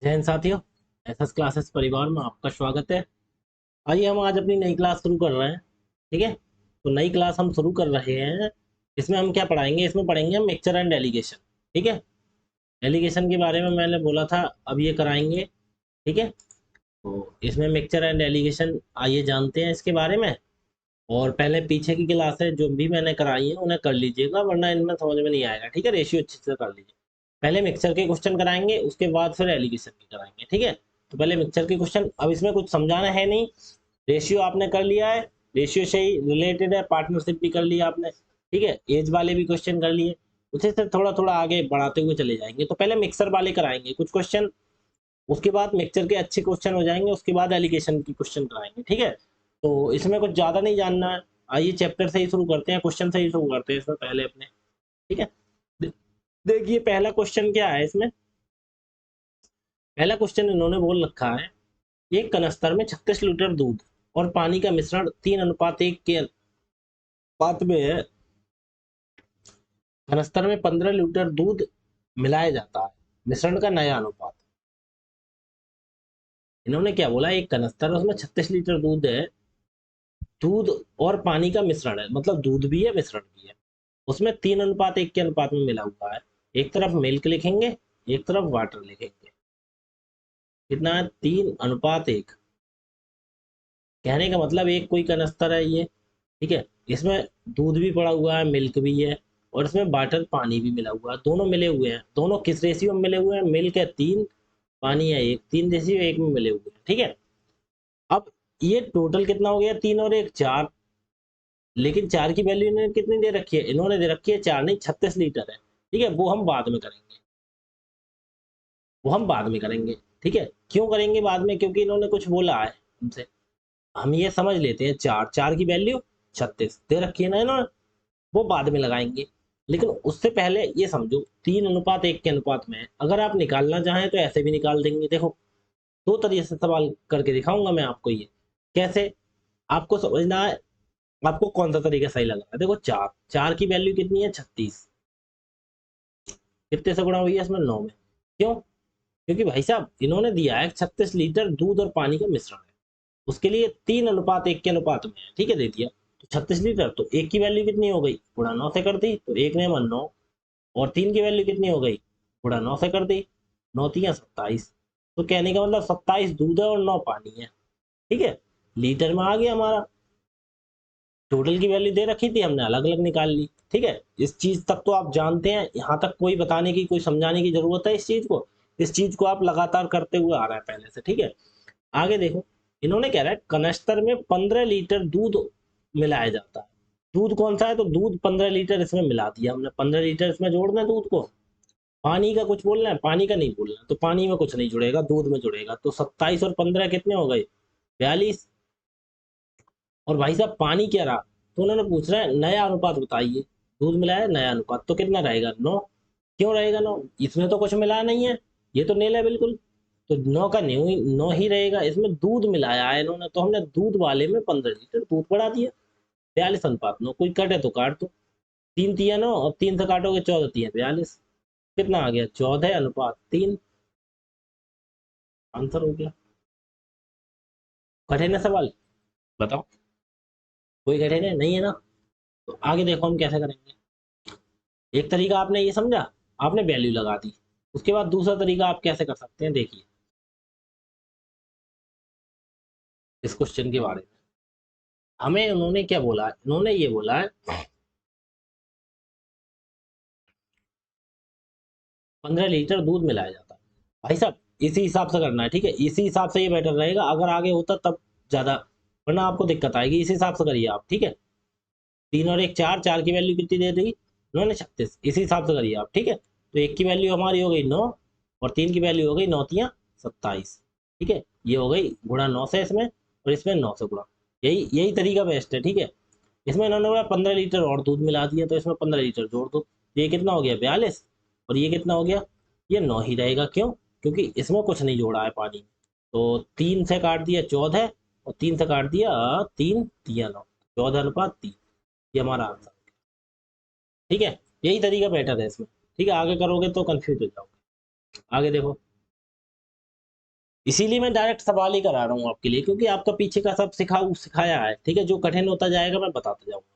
जय हिंद साथियों। SS classes परिवार में आपका स्वागत है। आइए हम आज अपनी नई क्लास शुरू कर रहे हैं। ठीक है, तो नई क्लास हम शुरू कर रहे हैं। इसमें हम क्या पढ़ाएंगे? इसमें पढ़ेंगे हम मिक्सचर एंड एलिगेशन। ठीक है, एलिगेशन के बारे में मैंने बोला था, अब ये कराएंगे। ठीक है, तो इसमें मिक्सचर एंड एलिगेशन आइए जानते हैं इसके बारे में। और पहले पीछे की क्लासें जो भी मैंने कराई है उन्हें कर लीजिएगा, वरना इनमें समझ में नहीं आएगा। ठीक है, रेशियो अच्छे से कर लीजिए। पहले मिक्सचर के क्वेश्चन कराएंगे, उसके बाद फिर एलिगेशन के कराएंगे। ठीक है, तो पहले मिक्सचर के क्वेश्चन। अब इसमें कुछ समझाना है नहीं, रेशियो आपने कर लिया है, रेशियो से ही रिलेटेड है, पार्टनरशिप भी कर लिया आपने। ठीक है, एज वाले भी क्वेश्चन कर लिए, उसे से थोड़ा थोड़ा आगे बढ़ाते हुए चले जाएंगे। तो पहले मिक्सर वाले कराएंगे कुछ क्वेश्चन, उसके बाद मिक्सचर के अच्छे क्वेश्चन हो जाएंगे, उसके बाद एलिगेशन की क्वेश्चन कराएंगे। ठीक है, तो इसमें कुछ ज्यादा नहीं जानना है। आइए चैप्टर से ही शुरू करते हैं, क्वेश्चन से ही शुरू करते हैं इसमें पहले अपने। ठीक है, दे- देखिए पहला क्वेश्चन क्या है इसमें। पहला क्वेश्चन इन्होंने बोल रखा है, एक कनस्तर में 36 लीटर दूध और पानी का मिश्रण 3:1 के अनुपात में है। कनस्तर में 15 लीटर दूध मिलाया जाता है, मिश्रण का नया अनुपात। इन्होंने क्या बोला, एक कनस्तर है, उसमें 36 लीटर दूध है, दूध और पानी का मिश्रण है, मतलब दूध भी है मिश्रण भी है। उसमें 3:1 के अनुपात में मिला हुआ है। एक तरफ मिल्क लिखेंगे, एक तरफ वाटर लिखेंगे। कितना है? 3:1। कहने का मतलब एक कोई कनस्तर है ये। ठीक है, इसमें दूध भी पड़ा हुआ है, मिल्क भी है, और इसमें वाटर पानी भी मिला हुआ है, दोनों मिले हुए हैं। दोनों किस रेशियो में मिले हुए हैं? मिल्क है 3, पानी है 1, 3:1 में मिले हुए हैं। ठीक है, अब ये टोटल कितना हो गया? 3 और 1 4। लेकिन 4 की वैल्यू इन्होंने कितनी दे रखी है? इन्होंने दे रखी है 4 नहीं, 36 लीटर है। ठीक है, वो हम बाद में करेंगे, वो हम बाद में करेंगे। ठीक है, क्यों करेंगे बाद में? क्योंकि इन्होंने कुछ बोला है हमसे। हम ये समझ लेते हैं, 4 4 की वैल्यू 36 दे रखी है ना इन्होंने, वो बाद में लगाएंगे। लेकिन उससे पहले ये समझो, 3:1 के अनुपात में है। अगर आप निकालना चाहें तो ऐसे भी निकाल देंगे। देखो, दो तरीके से सवाल करके दिखाऊंगा मैं आपको ये। कैसे? आपको समझना है, आपको कौन सा तरीका सही लग रहा है। देखो, 4 4 की वैल्यू कितनी है? 36। कितने से गुणा हुई है इसमें? 9 में। क्यों? क्योंकि भाई साहब इन्होंने दिया है 36 लीटर दूध और पानी का मिश्रण है, उसके लिए 3:1 के अनुपात में है। ठीक है, दे दिया। तो 36 लीटर, तो एक की वैल्यू कितनी हो गई? गुणा 9 से कर दी, तो एक ने 9। और 3 की वैल्यू कितनी हो गई? गुणा 9 से कर दी, 9 3 27। तो कहने का मतलब 27 दूध है और 9 पानी है। ठीक है, लीटर में आ गया हमारा। टोटल की वैल्यू दे रखी थी, हमने अलग अलग निकाल ली। ठीक है, इस चीज तक तो आप जानते हैं, यहाँ तक कोई बताने की, कोई समझाने की जरूरत है इस चीज को? इस चीज को आप लगातार करते हुए आ रहा है पहले से। ठीक है, आगे देखो। इन्होंने कह रहा है कनस्तर में 15 लीटर दूध मिलाया जाता है। दूध कौन सा है? तो दूध 15 लीटर इसमें मिला दिया हमने, 15 लीटर इसमें जोड़ना है दूध को। पानी का कुछ बोलना है? पानी का नहीं बोलना, तो पानी में कुछ नहीं जुड़ेगा, दूध में जुड़ेगा। तो 27 और 15 कितने हो गए? 42। और भाई साहब पानी क्या रहा? तो उन्होंने पूछ रहा है नया अनुपात बताइए। दूध मिलाया, नया अनुपात, तो कितना रहेगा? 9। क्यों रहेगा 9? इसमें तो कुछ मिलाया नहीं है, ये तो नील है बिल्कुल। तो 9 का 9 ही 9 ही रहेगा। इसमें दूध मिलाया है इन्होंने, तो हमने दूध वाले में 15 लीटर दूध बढ़ा दिया। 42:9। कोई कटे तो काट दो। 3 3 9, और 3 से काटोगे 14 3 42। कितना आ गया? 14:3। आंसर हो गया। कठिन है सवाल? बताओ। कोई कठिन है नहीं है ना? तो आगे देखो हम कैसे करेंगे। एक तरीका आपने ये समझा, आपने वैल्यू लगा दी। उसके बाद दूसरा तरीका आप कैसे कर सकते हैं, देखिए इस क्वेश्चन के बारे में। हमें उन्होंने क्या बोला है? इन्होंने ये बोला है 15 लीटर दूध मिलाया जाता है। भाई साहब इसी हिसाब से करना है। ठीक है, इसी हिसाब से ये बेटर रहेगा। अगर आगे होता तब ज्यादा, वरना आपको दिक्कत आएगी। इसी हिसाब से करिए आप। ठीक है, 3 और 1 4, 4 की वैल्यू कितनी दे दी इन्होंने? 36। इसी हिसाब से करिए आप। ठीक है, तो एक की वैल्यू हमारी हो गई 9, और 3 की वैल्यू हो गई 9 3 27। ठीक है, ये हो गई गुणा 9 से इसमें, और इसमें 9 से गुणा। यही यही तरीका बेस्ट है। ठीक है, इसमें इन्होंने बोला 15 लीटर और दूध मिला दिया, तो इसमें 15 लीटर जोड़ दो। ये कितना हो गया? 42। और ये कितना हो गया? ये 9 ही रहेगा। क्यों? क्योंकि इसमें कुछ नहीं जोड़ा है पानी में। तो 3 से काट दिया 14, और 3 से काट दिया 3 3 9, 14:3। ये हमारा आंसर। ठीक है, यही तरीका बेटर है इसमें। ठीक है, आगे करोगे तो कंफ्यूज हो जाओगे। आगे देखो। इसीलिए मैं डायरेक्ट सवाल ही करा रहा हूँ आपके लिए, क्योंकि आपका पीछे का सब सिखाया है, ठीक है। जो कठिन होता जाएगा मैं बताता जाऊंगा।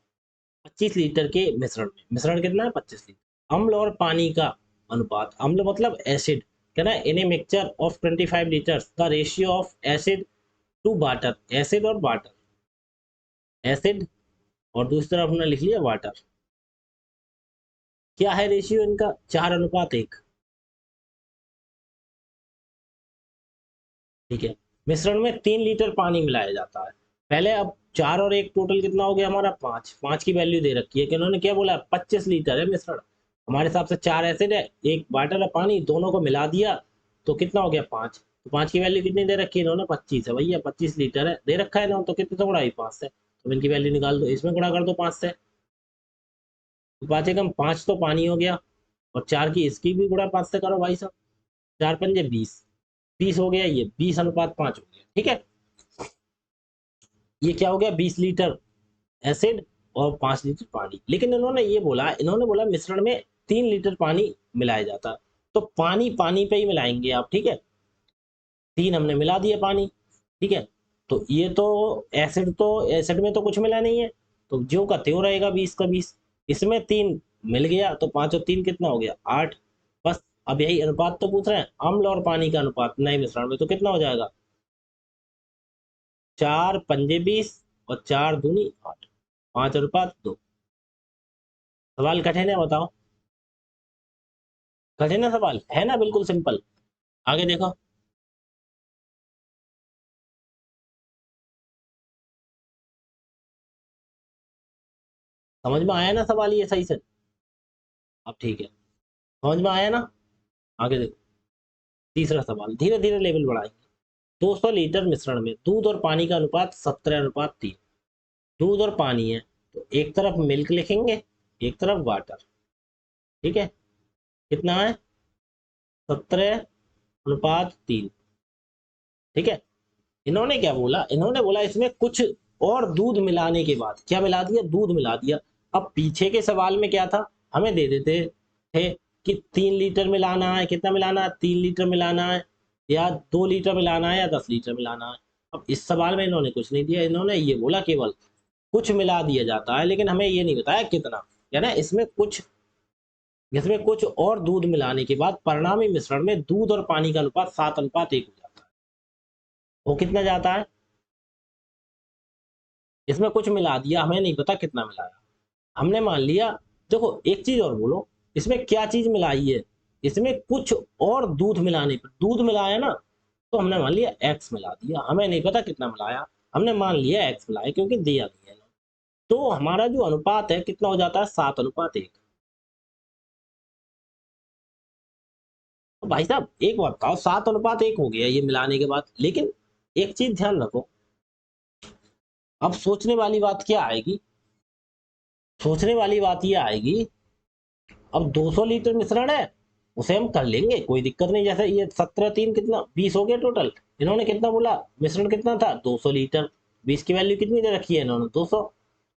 25 लीटर के मिश्रण में, मिश्रण कितना है 25 लीटर, अम्ल और पानी का अनुपात, अम्ल मतलब एसिड, कहना है in a mixture of 25 litres the ratio of acid to water, acid और वाटर, एसिड और दूसरी तरफ हमने लिख लिया वाटर। क्या है रेशियो इनका, 4:1, ठीक है। मिश्रण में 3 लीटर पानी मिलाया जाता है पहले। अब 4 और 1 टोटल कितना हो गया हमारा, 5, 5 की वैल्यू दे रखी है कि उन्होंने क्या बोला, 25 लीटर है मिश्रण। हमारे हिसाब से 4 एसिड है, 1 वाटर है पानी, दोनों को मिला दिया तो कितना हो गया 5। तो 5 की वैल्यू कितनी दे रखी है इन्होंने, 25 है भैया, 25 लीटर है दे रखा है ना, तो कितने से गुणा हुई, 5 से, तो इनकी वैल्यू निकाल दो, इसमें गुणा कर दो 5 से, तो 5 एकम 5 तो पानी हो गया, और 4 की इसकी भी गुणा 5 से करो भाई साहब, 4 पंजे 20, 20 हो गया, ये 20:5 हो गया, ठीक है। ये क्या हो गया, 20 लीटर एसिड और 5 लीटर पानी। लेकिन इन्होंने बोला मिश्रण में 3 लीटर पानी मिलाया जाता है, तो पानी पानी पे ही मिलाएंगे आप, ठीक है। 3 हमने मिला दिया पानी, ठीक है। तो ये तो एसिड में तो कुछ मिला नहीं है, तो ज्यों का त्यों रहेगा 20 का 20। इसमें 3 मिल गया तो 5 और 3 कितना हो गया 8। बस अब यही अनुपात तो पूछ रहे हैं, अम्ल और पानी का अनुपात नए मिश्रण में, तो कितना हो जाएगा, 4 पंजे 20 और 4 दूनी 8, 5:2। सवाल कठिन है बताओ, कठिन है सवाल है ना, बिल्कुल सिंपल। आगे देखो, समझ में आया ना सवाल ये सही से, अब ठीक है, समझ में आया ना। आगे देखो, तीसरा सवाल, धीरे धीरे लेवल बढ़ाएंगे। 200 लीटर मिश्रण में दूध और पानी का अनुपात 17:3। दूध और पानी है, तो एक तरफ मिल्क लिखेंगे, एक तरफ वाटर, ठीक है। कितना है, 17:3, ठीक है। इन्होंने क्या बोला, इन्होंने बोला इसमें कुछ और दूध मिलाने के बाद, क्या मिला दिया, दूध मिला दिया। अब पीछे के सवाल में क्या था, हमें दे देते थे कि 3 लीटर मिलाना है, कितना मिलाना है, 3 लीटर मिलाना है, या 2 लीटर मिलाना है, या 10 लीटर मिलाना है। अब इस सवाल में इन्होंने कुछ नहीं दिया, इन्होंने ये बोला केवल कुछ मिला दिया जाता है, लेकिन हमें ये नहीं बताया कितना, है ना। इसमें कुछ और दूध मिलाने के बाद परिणामी मिश्रण में दूध और पानी का अनुपात 7:1 हो जाता है। वो कितना जाता है, इसमें कुछ मिला दिया, हमें नहीं पता कितना मिलाया, हमने मान लिया। देखो एक चीज और बोलो, इसमें क्या चीज मिलाई है, इसमें कुछ और दूध मिलाने पर, दूध मिलाया ना, तो हमने मान लिया एक्स मिला दिया, हमें नहीं पता कितना मिलाया, हमने मान लिया एक्स मिलाया क्योंकि दिया नहीं है। तो हमारा जो अनुपात है कितना हो जाता है, 7:1। तो भाई साहब एक बात बताओ, 7:1 हो गया ये मिलाने के बाद, लेकिन एक चीज ध्यान रखो, अब सोचने वाली बात क्या आएगी, सोचने वाली बात ये आएगी, अब 200 लीटर मिश्रण है, उसे हम कर लेंगे, कोई दिक्कत नहीं। जैसे ये 17 3 कितना 20 हो गया टोटल, इन्होंने कितना बोला, मिश्रण कितना था 200 लीटर, 20 की वैल्यू कितनी दे रखी है इन्होंने 200,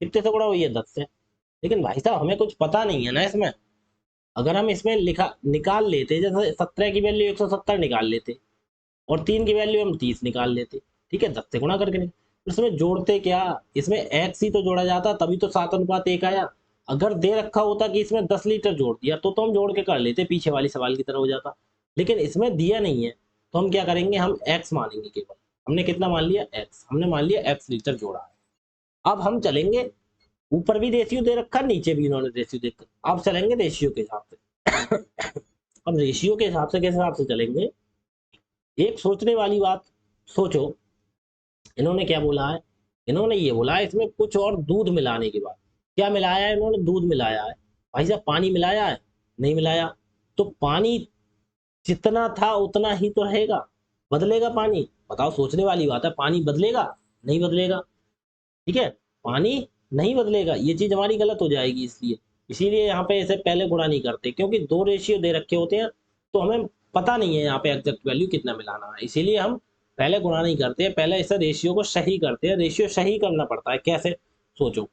कितने से गुणा हुई है 10 से। लेकिन भाई साहब हमें कुछ पता नहीं है ना इसमें, अगर हम इसमें लिखा निकाल लेते, जैसे 17 की वैल्यू 170 निकाल लेते, और 3 की वैल्यू हम 30 निकाल लेते, ठीक है, 10 से गुणा करके नहीं, इसमें जोड़ते क्या, इसमें एक्स ही तो जोड़ा जाता, तभी तो 7:1 आया। अगर दे रखा होता कि इसमें 10 लीटर जोड़ दिया, तो हम जोड़ के कर लेते, पीछे वाली सवाल की तरह हो जाता। लेकिन इसमें दिया नहीं है, तो हम क्या करेंगे, हम एक्स मानेंगे केवल। हमने कितना मान लिया, एक्स, हमने मान लिया एक्स लीटर जोड़ा है। अब हम चलेंगे, ऊपर भी रेशियो दे रखा, नीचे भी इन्होंने रेशियो दे रखा, अब चलेंगे रेशियो के हिसाब से। अब रेशियो के हिसाब से किस हिसाब से चलेंगे, एक सोचने वाली बात सोचो, इन्होंने क्या बोला है, इन्होंने ये बोला है इसमें कुछ और दूध मिलाने के बाद, क्या मिलाया है इन्होंने, दूध मिलाया है। भाई साहब पानी मिलाया है, नहीं मिलाया, तो पानी जितना था उतना ही तो रहेगा, बदलेगा पानी, बताओ, सोचने वाली बात है, पानी बदलेगा, नहीं बदलेगा, ठीक है, पानी नहीं बदलेगा, ये चीज हमारी गलत हो जाएगी, इसलिए इसीलिए यहाँ पे ऐसे पहले गुणा नहीं करते, क्योंकि दो रेशियो दे रखे होते हैं, तो हमें पता नहीं है यहाँ पे एग्जैक्ट वैल्यू कितना मिलाना है, इसीलिए हम पहले गुणा नहीं करते हैं, पहले इसे रेशियो को सही करते हैं। रेशियो सही करना पड़ता है कैसे, सोचो,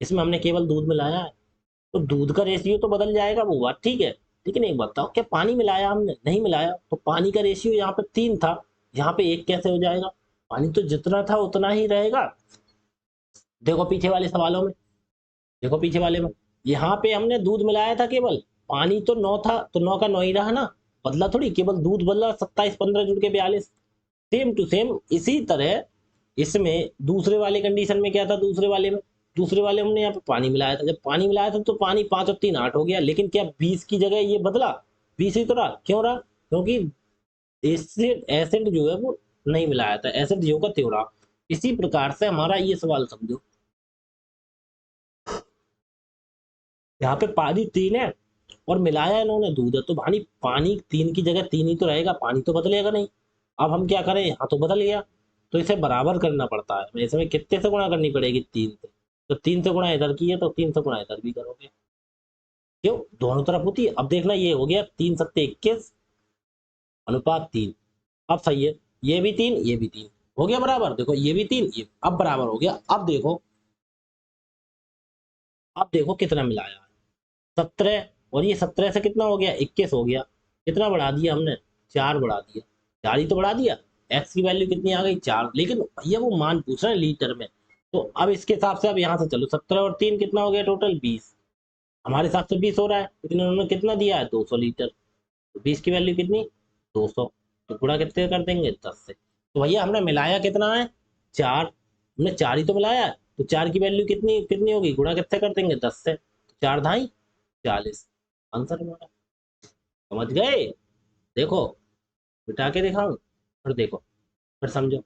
इसमें हमने केवल दूध मिलाया है, तो दूध का रेशियो तो बदल जाएगा, वो बात ठीक है। लेकिन एक बात बताओ, क्या पानी मिलाया हमने, नहीं मिलाया, तो पानी का रेशियो यहाँ पे 3 था, यहाँ पे 1 कैसे हो जाएगा? पानी तो जितना था उतना ही रहेगा। देखो पीछे वाले सवालों में, देखो पीछे वाले में, यहाँ पे हमने दूध मिलाया था केवल, पानी तो 9 था, तो 9 का 9 ही रहा ना, बदला थोड़ी, केवल दूध बदला, 27 15 जुड़ के 42। सेम टू सेम इसी तरह इसमें दूसरे वाले कंडीशन में क्या था? दूसरे वाले में, दूसरे वाले हमने यहाँ पे पानी मिलाया था, जब पानी मिलाया था तो पानी 5 और 3 8 हो गया, लेकिन क्या 20 की जगह ये बदला? 20 ही तो रहा। क्यों रहा? क्योंकि एसिड एसिड जो है वो नहीं मिलाया था, एसिड जो का त्यों रहा। इसी प्रकार से हमारा ये सवाल समझो, यहाँ पे पानी 3 है और मिलाया इन्होंने दूध है, तो भाई पानी 3 की जगह 3 ही तो रहेगा, पानी तो बदलेगा नहीं। अब हम क्या करें, यहाँ तो बदल गया, तो इसे बराबर करना पड़ता है। इसमें कितने से गुणा करनी पड़ेगी? 3 से। तो 3 से गुणा इधर की है, तो 3 से गुणा इधर भी करोगे। क्यों? दोनों तरफ होती है। अब देखना, ये हो गया 3 सत्ते 21 अनुपात 3। अब सही है, ये भी 3 ये भी 3 हो गया बराबर। देखो ये भी 3 ये अब बराबर हो गया। अब देखो, अब देखो कितना मिलाया, 17, और ये 17 से कितना हो गया? 21 हो गया। कितना बढ़ा दिया हमने? 4 बढ़ा दिया। 4 ही तो बढ़ा दिया। एक्स की वैल्यू कितनी आ गई? 4। लेकिन भैया वो मान पूछ रहे हैं लीटर में, तो अब इसके हिसाब से अब यहाँ से चलो, 17 और 3 कितना हो गया टोटल? 20। हमारे हिसाब से 20 हो रहा है, लेकिन उन्होंने कितना दिया है? 200 लीटर। तो 20 की वैल्यू कितनी? 200। तो गुणा कितने कर देंगे? 10 से। तो भैया हमने मिलाया कितना है? 4। हमने 4 ही तो मिलाया है, तो 4 की वैल्यू कितनी कितनी होगी? गुणा कितने कर देंगे? 10 से। 4 ढाई 40। आंसर हमारा। समझ गए? देखो, बिठा के दिखाऊं? फिर देखो, फिर समझो।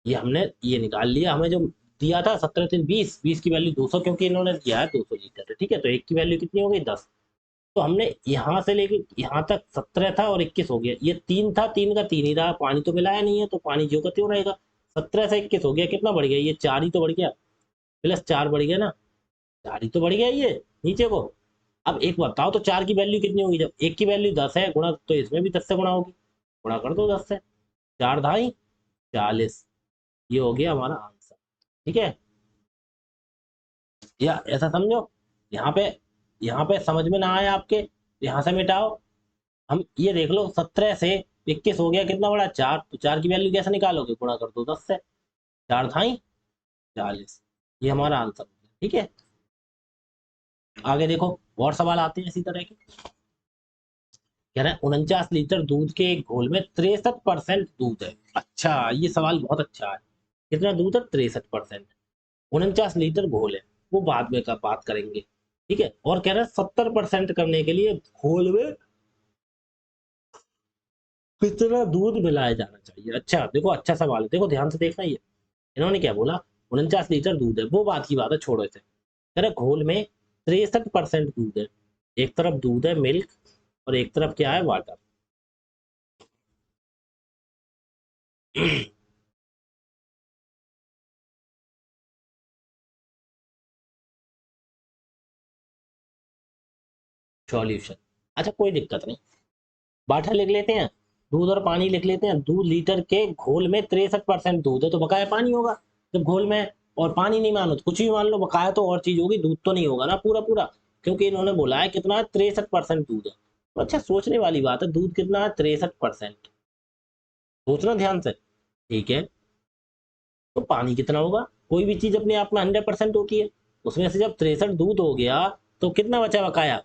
ये हमने ये निकाल लिया, हमें जो दिया था 17 3 20, 20 की वैल्यू 200, क्योंकि इन्होंने दिया है 200 लीटर। ठीक है, तो एक की वैल्यू कितनी हो गई? 10। तो हमने यहाँ से लेके यहाँ तक 17 था और 21 हो गया। ये 3 था, 3 का 3 ही रहा, पानी तो मिलाया नहीं है, तो पानी जो का त्यों रहेगा। 17 से 21 हो गया, कितना बढ़ गया? ये 4 ही तो बढ़ गया, प्लस 4 बढ़ गया ना, 4 ही तो बढ़ गया ये नीचे को। अब एक बताओ, तो 4 की वैल्यू कितनी होगी? जब एक की वैल्यू 10 है, गुणा तो इसमें भी 10 से गुणा होगी, गुणा कर दो 10 से। 4 ढाई 40। ये हो गया हमारा आंसर। ठीक है, या ऐसा समझो, यहाँ पे, यहाँ पे समझ में ना आए आपके, यहाँ से मिटाओ। हम ये देख लो, 17 से 21 हो गया, कितना बड़ा? 4। तो 4 की वैल्यू कैसे निकालोगे? गुणा कर दो 10 से। 4 ढाई 40। ये हमारा आंसर। ठीक है, आगे देखो, और सवाल आते हैं इसी तरह के। कह रहे हैं 49 लीटर दूध के एक घोल में 63% दूध है। अच्छा, ये सवाल बहुत अच्छा है। कितना दूध है? 63%। 49 लीटर घोल है, वो बाद में का बात करेंगे। ठीक है, और कह रहे हैं 70% करने के लिए घोल में कितना दूध मिलाया जाना चाहिए? अच्छा देखो, अच्छा सवाल है, देखो ध्यान से देखना। ये इन्होंने क्या बोला? 49 लीटर दूध है, वो बात की बात है, छोड़ो इसे। कह रहे घोल में 63% दूध है। एक तरफ दूध है, मिल्क, और एक तरफ क्या है? वाटर। सॉल्यूशन। अच्छा कोई दिक्कत नहीं, वाटर लिख लेते हैं, दूध और पानी लिख लेते हैं। दूध लीटर के घोल में 63% दूध है, तो बकाया पानी होगा। जब घोल में है, और पानी नहीं मानो तो कुछ भी मान लो, बकाया तो और चीज होगी, दूध तो नहीं होगा ना पूरा पूरा, क्योंकि इन्होंने बोला है कितना है? 63% दूध है। तो अच्छा, सोचने वाली बात है, दूध कितना है? 63%। सोचना ध्यान से। ठीक है, तो पानी कितना होगा? कोई भी चीज अपने आप में 100% होती है, उसमें से जब 63 दूध हो गया, तो कितना बचा बकाया?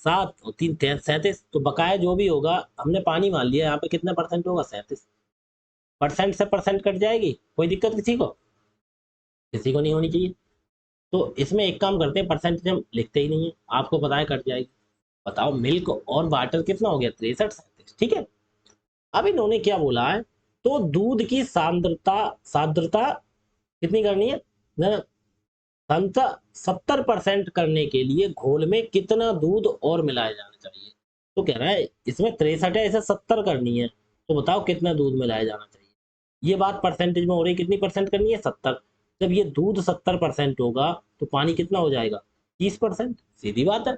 7 और 3 37। तो बकाया जो भी होगा, हमने पानी मान लिया, यहाँ पे कितना परसेंट होगा? 37। परसेंट से परसेंट कट जाएगी, कोई दिक्कत किसी को? किसी को नहीं होनी चाहिए। तो इसमें एक काम करते हैं, परसेंटेज हम लिखते ही नहीं है, आपको पता है कट जाएगी। बताओ, मिल्क और वाटर कितना हो गया? 63 37। ठीक है, अब इन्होंने क्या बोला है? तो दूध की सांद्रता, सांद्रता कितनी करनी है ना? 70% करने के लिए घोल में कितना दूध और मिलाया जाना चाहिए? तो कह रहा है इसमें 63 है, इसे 70 करनी है, तो बताओ कितना दूध मिलाया जाना चाहिए? ये बात परसेंटेज में हो रही, कितनी परसेंट करनी है? 70। जब ये दूध 70% होगा, तो पानी कितना हो जाएगा? 30%। सीधी बात है,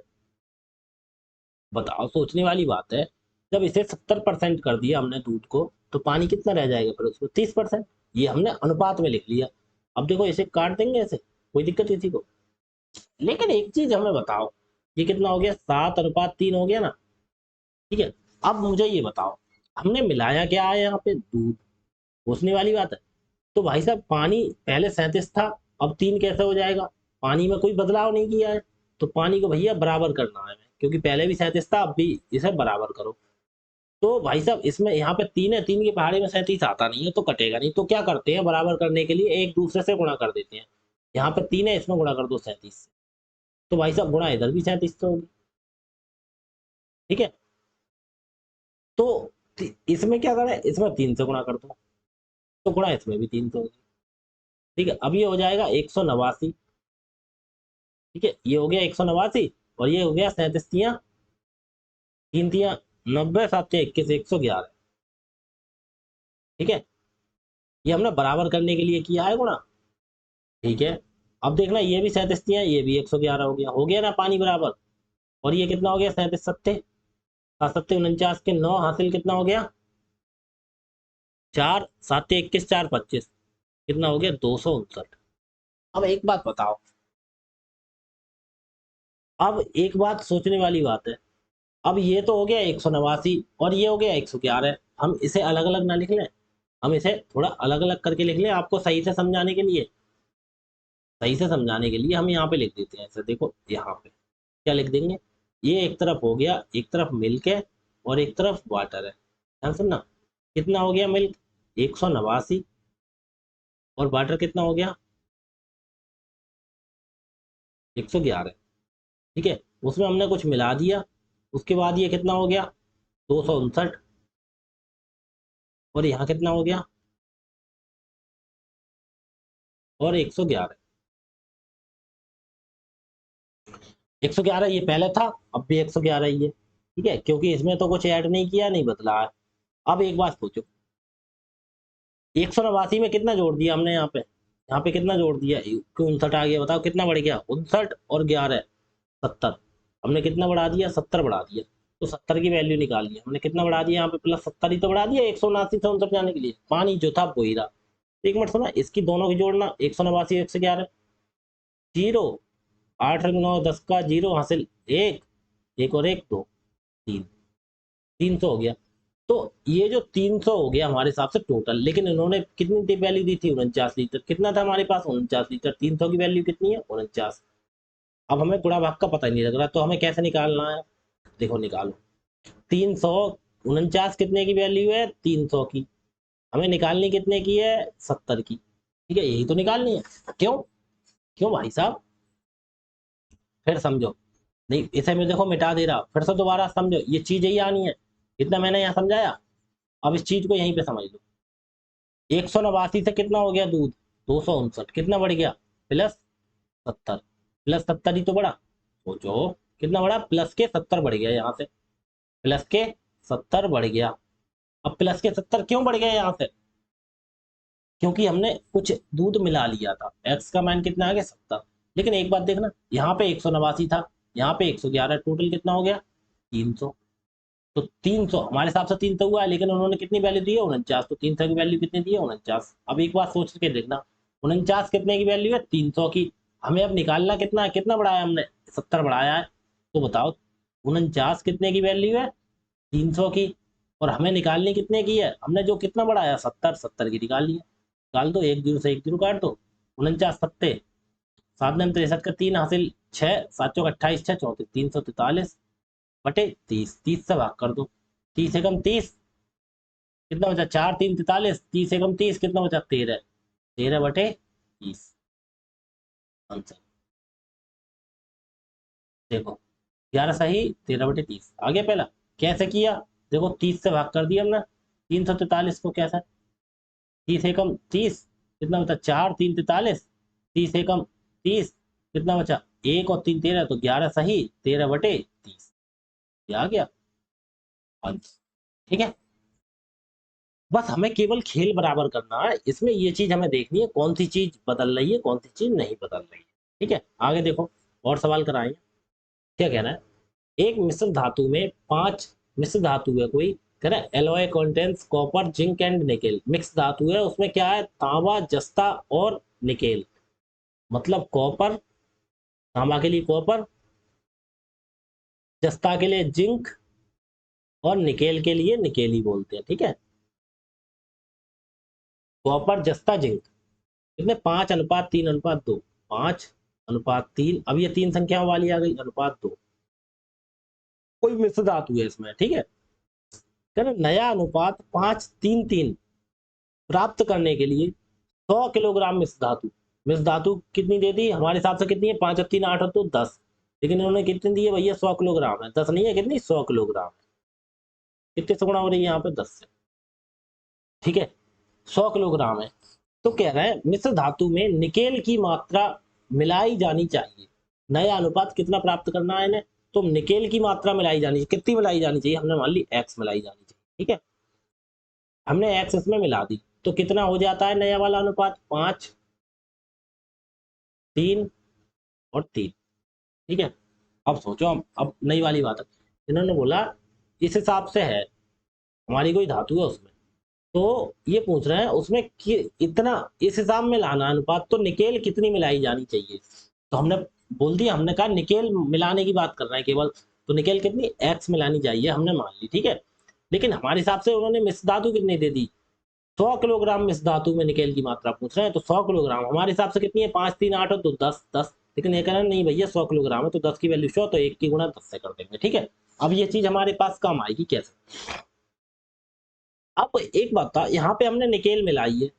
बताओ, सोचने वाली बात है। जब इसे 70% कर दिया हमने दूध को, तो पानी कितना रह जाएगा फिर उसको? 30%। ये हमने अनुपात में लिख लिया। अब देखो, इसे काट देंगे ऐसे, कोई दिक्कत किसी को? लेकिन एक चीज हमें बताओ, ये कितना हो गया? 7 अनुपात 3 हो गया ना? ठीक है, अब मुझे ये बताओ, हमने मिलाया क्या है यहाँ पे? दूध। पूछने वाली बात है। तो भाई साहब पानी पहले 37 था, अब 3 कैसे हो जाएगा? पानी में कोई बदलाव नहीं किया है, तो पानी को भैया बराबर करना है, क्योंकि पहले भी 37 था, अब भी इसे बराबर करो। तो भाई साहब इसमें यहाँ पे 3 है, 3 की पहाड़ी में 37 आता नहीं है, तो कटेगा नहीं। तो क्या करते हैं, बराबर करने के लिए एक दूसरे से गुणा कर देते हैं। यहाँ पे 3 है, इसमें गुणा कर दो 37 से। तो भाई साहब गुणा इधर भी 37 से होगी। ठीक है, तो इसमें क्या करें, इसमें 3 से गुणा कर दो, तो गुणा इसमें भी 3 से होगी। ठीक है, अब ये हो जाएगा 189। ठीक है, ये हो गया 189, और ये हो गया 37 तियां 3 तियां 90, 7 तियां 21, 111। ठीक है, ये हमने बराबर करने के लिए किया है गुणा। ठीक है, अब देखना ये भी 37 तियां, ये भी 111 हो गया ना पानी बराबर। और ये कितना हो गया, 37 सत्ते 49 के 9 हासिल कितना हो गया, 4 7 21 4 25, कितना हो गया 259। अब एक बात बताओ, अब एक बात सोचने वाली बात है। अब ये तो हो गया 189 और ये हो गया 111, हम इसे अलग अलग ना लिख लें, हम इसे थोड़ा अलग अलग करके लिख लें, आपको सही से समझाने के लिए। सही से समझाने के लिए हम यहाँ पे लिख देते हैं ऐसे, देखो यहाँ पे क्या लिख देंगे, ये एक तरफ हो गया, एक तरफ मिल्क है और एक तरफ वाटर है। ध्यान सुनना, कितना हो गया मिल्क 189, और वाटर कितना हो गया 111। ठीक है, उसमें हमने कुछ मिला दिया, उसके बाद ये कितना हो गया 259, और यहाँ कितना हो गया और 111। 111 ये पहले था, अब भी 111 ही है। ठीक है, क्योंकि इसमें तो कुछ ऐड नहीं किया, नहीं बदला है। अब एक बात सोचो, 189 में कितना जोड़ दिया हमने यहाँ पे कितना जोड़ दिया, 59 आ गया, बताओ कितना बढ़ गया, 59 और 11 70। हमने कितना बढ़ा दिया, 70 बढ़ा दिया। तो 70 की वैल्यू निकाल लिया हमने, कितना बढ़ा दिया यहाँ पे, प्लस 70 ही तो बढ़ा दिया 179 से 69 जाने के लिए, पानी जो था वो ही रहा। एक मिनट सुना, इसकी दोनों की जोड़ना, 189 111, जीरो 8 9 10 का जीरो हासिल, एक एक और एक दो, तीन, 300 हो गया। तो ये जो 300 हो गया हमारे हिसाब से टोटल, लेकिन इन्होंने कितनी वैल्यू दी थी, 49 लीटर। कितना था हमारे पास 49 लीटर, 300 की वैल्यू कितनी है 49। अब हमें गुणा भाग का पता ही नहीं लग रहा, तो हमें कैसे निकालना है, देखो निकालो। 300, 49 कितने की वैल्यू है 300 की, हमें निकालनी कितने की है 70 की। ठीक है, यही तो निकालनी है। क्यों, क्यों भाई साहब, फिर समझो, नहीं इसे मैं देखो मिटा दे रहा, फिर से दोबारा समझो, ये चीज यही आनी है। इतना मैंने यहाँ समझाया, अब इस चीज को यहीं पे समझ लो। 189 से कितना हो गया दूध 259, कितना बढ़ गया प्लस 70, प्लस 70 ही तो बढ़ा। सोचो कितना बढ़ा, प्लस के 70 बढ़ गया यहाँ से, प्लस के 70 बढ़ गया। अब प्लस के 70 क्यों बढ़ गया यहाँ से, क्योंकि हमने कुछ दूध मिला लिया था, एक्स का मान कितना आ गया 70। लेकिन एक बात देखना, यहाँ पे 189 था, यहाँ पे 111, टोटल कितना हो गया 300। तो 300 हमारे हिसाब से 300 हुआ है, लेकिन उन्होंने कितनी वैल्यू दी है 49, तो 300 की वैल्यू कितनी दी है 49। अब एक बात सोच के देखना, 49 कितने की वैल्यू है 300 की, हमें अब निकालना कितना है, कितना बढ़ाया हमने 70 बढ़ाया है। तो बताओ 49 कितने की वैल्यू है 300 की, और हमें निकालनी कितने की है, हमने जो कितना बढ़ाया 70, 70 की निकालनी है। निकाल दो, एक जीरो से एक जीरो काट दो, 49 सत्ते 7 दिन 63 का 3 हासिल 6 7 चौक 28 6 34 343 बटे 30, 30 से भाग कर दो, 30 एकम 30, कितना बचा 4 3 43, 30 एकम 30 कितना बचा 13, 13 बटे 30 आंसर। देखो 11 सही, 13 बटे 30 आ गया पहला। कैसे किया, देखो 30 से भाग कर दिया हमने 343 को, कैसा 30 एकम 30, कितना बचा 4 3 43, 30 एकम 30, कितना बचा एक और 3 13, तो 11 सही 13 बटे 30, ये आ गया आंसर। ठीक है, बस हमें केवल खेल बराबर करना है, इसमें ये चीज हमें देखनी है कौन सी चीज बदल रही है, कौन सी चीज नहीं बदल रही है। ठीक है, आगे देखो और सवाल कराएंगे। क्या कहना है, एक मिश्र धातु में 5 मिश्र धातु है कोई, कह रहा है alloy contains copper zinc and nickel, mix धातु है, उसमें क्या है तांबा जस्ता और निकेल। मतलब कॉपर, तांबा के लिए कॉपर, जस्ता के लिए जिंक, और निकेल के लिए निकेल ही बोलते हैं। ठीक है, कॉपर जस्ता जिंक कितने 5:3:2, 5:3। अब ये 3 संख्याओं वाली आ गई, अनुपात 2। कोई मिश्र धातु है इसमें, ठीक है। कहना नया अनुपात 5:3:3 प्राप्त करने के लिए 100 किलोग्राम मिश्र धातु कितनी दे दी हमारे हिसाब से, कितनी है 5 और 3 8 और 2 10, लेकिन इन्होंने कितनी दी है भैया 100 किलोग्राम है, 10 नहीं है, कितनी 100 किलोग्राम है। कितने से गुणा हो रही है यहाँ पे 10 से, ठीक है 100 किलोग्राम है। तो कह रहे हैं मिश्र धातु में निकेल की मात्रा मिलाई जानी चाहिए। नया अनुपात कितना प्राप्त करना है इन्हें, तो निकेल की मात्रा मिलाई जानी चाहिए। कितनी मिलाई जानी चाहिए, हमने मान ली x मिलाई जानी चाहिए, ठीक है। हमने x इसमें मिला दी तो कितना हो जाता है नया वाला अनुपात, 5 3 और 3, ठीक है। अब सोचो, अब नई वाली बात है, इन्होंने बोला इस हिसाब से है, हमारी कोई धातु है उसमें, तो ये पूछ रहे हैं उसमें कि इतना इस हिसाब में लाना अनुपात, तो निकेल कितनी मिलाई जानी चाहिए। तो हमने बोल दिया, हमने कहा निकेल मिलाने की बात कर रहे हैं केवल, तो निकेल कितनी x मिलानी चाहिए हमने मान ली, ठीक है। लेकिन हमारे हिसाब से उन्होंने मिश्र धातु कितनी दे दी, 100 किलोग्राम मिश्र धातु में निकेल की मात्रा पूछ रहे हैं, तो 100 किलोग्राम हमारे हिसाब से कितनी है 5 3 8 और 2 10 10, लेकिन ये कह रहे हैं नहीं भैया 100 किलोग्राम है तो 10 की वैल्यू 100, तो 1 की गुणा 10 से कर देंगे, ठीक है। अब ये चीज हमारे पास काम आएगी कैसे। अब एक बात था, यहाँ पे हमने निकेल मिलाई है,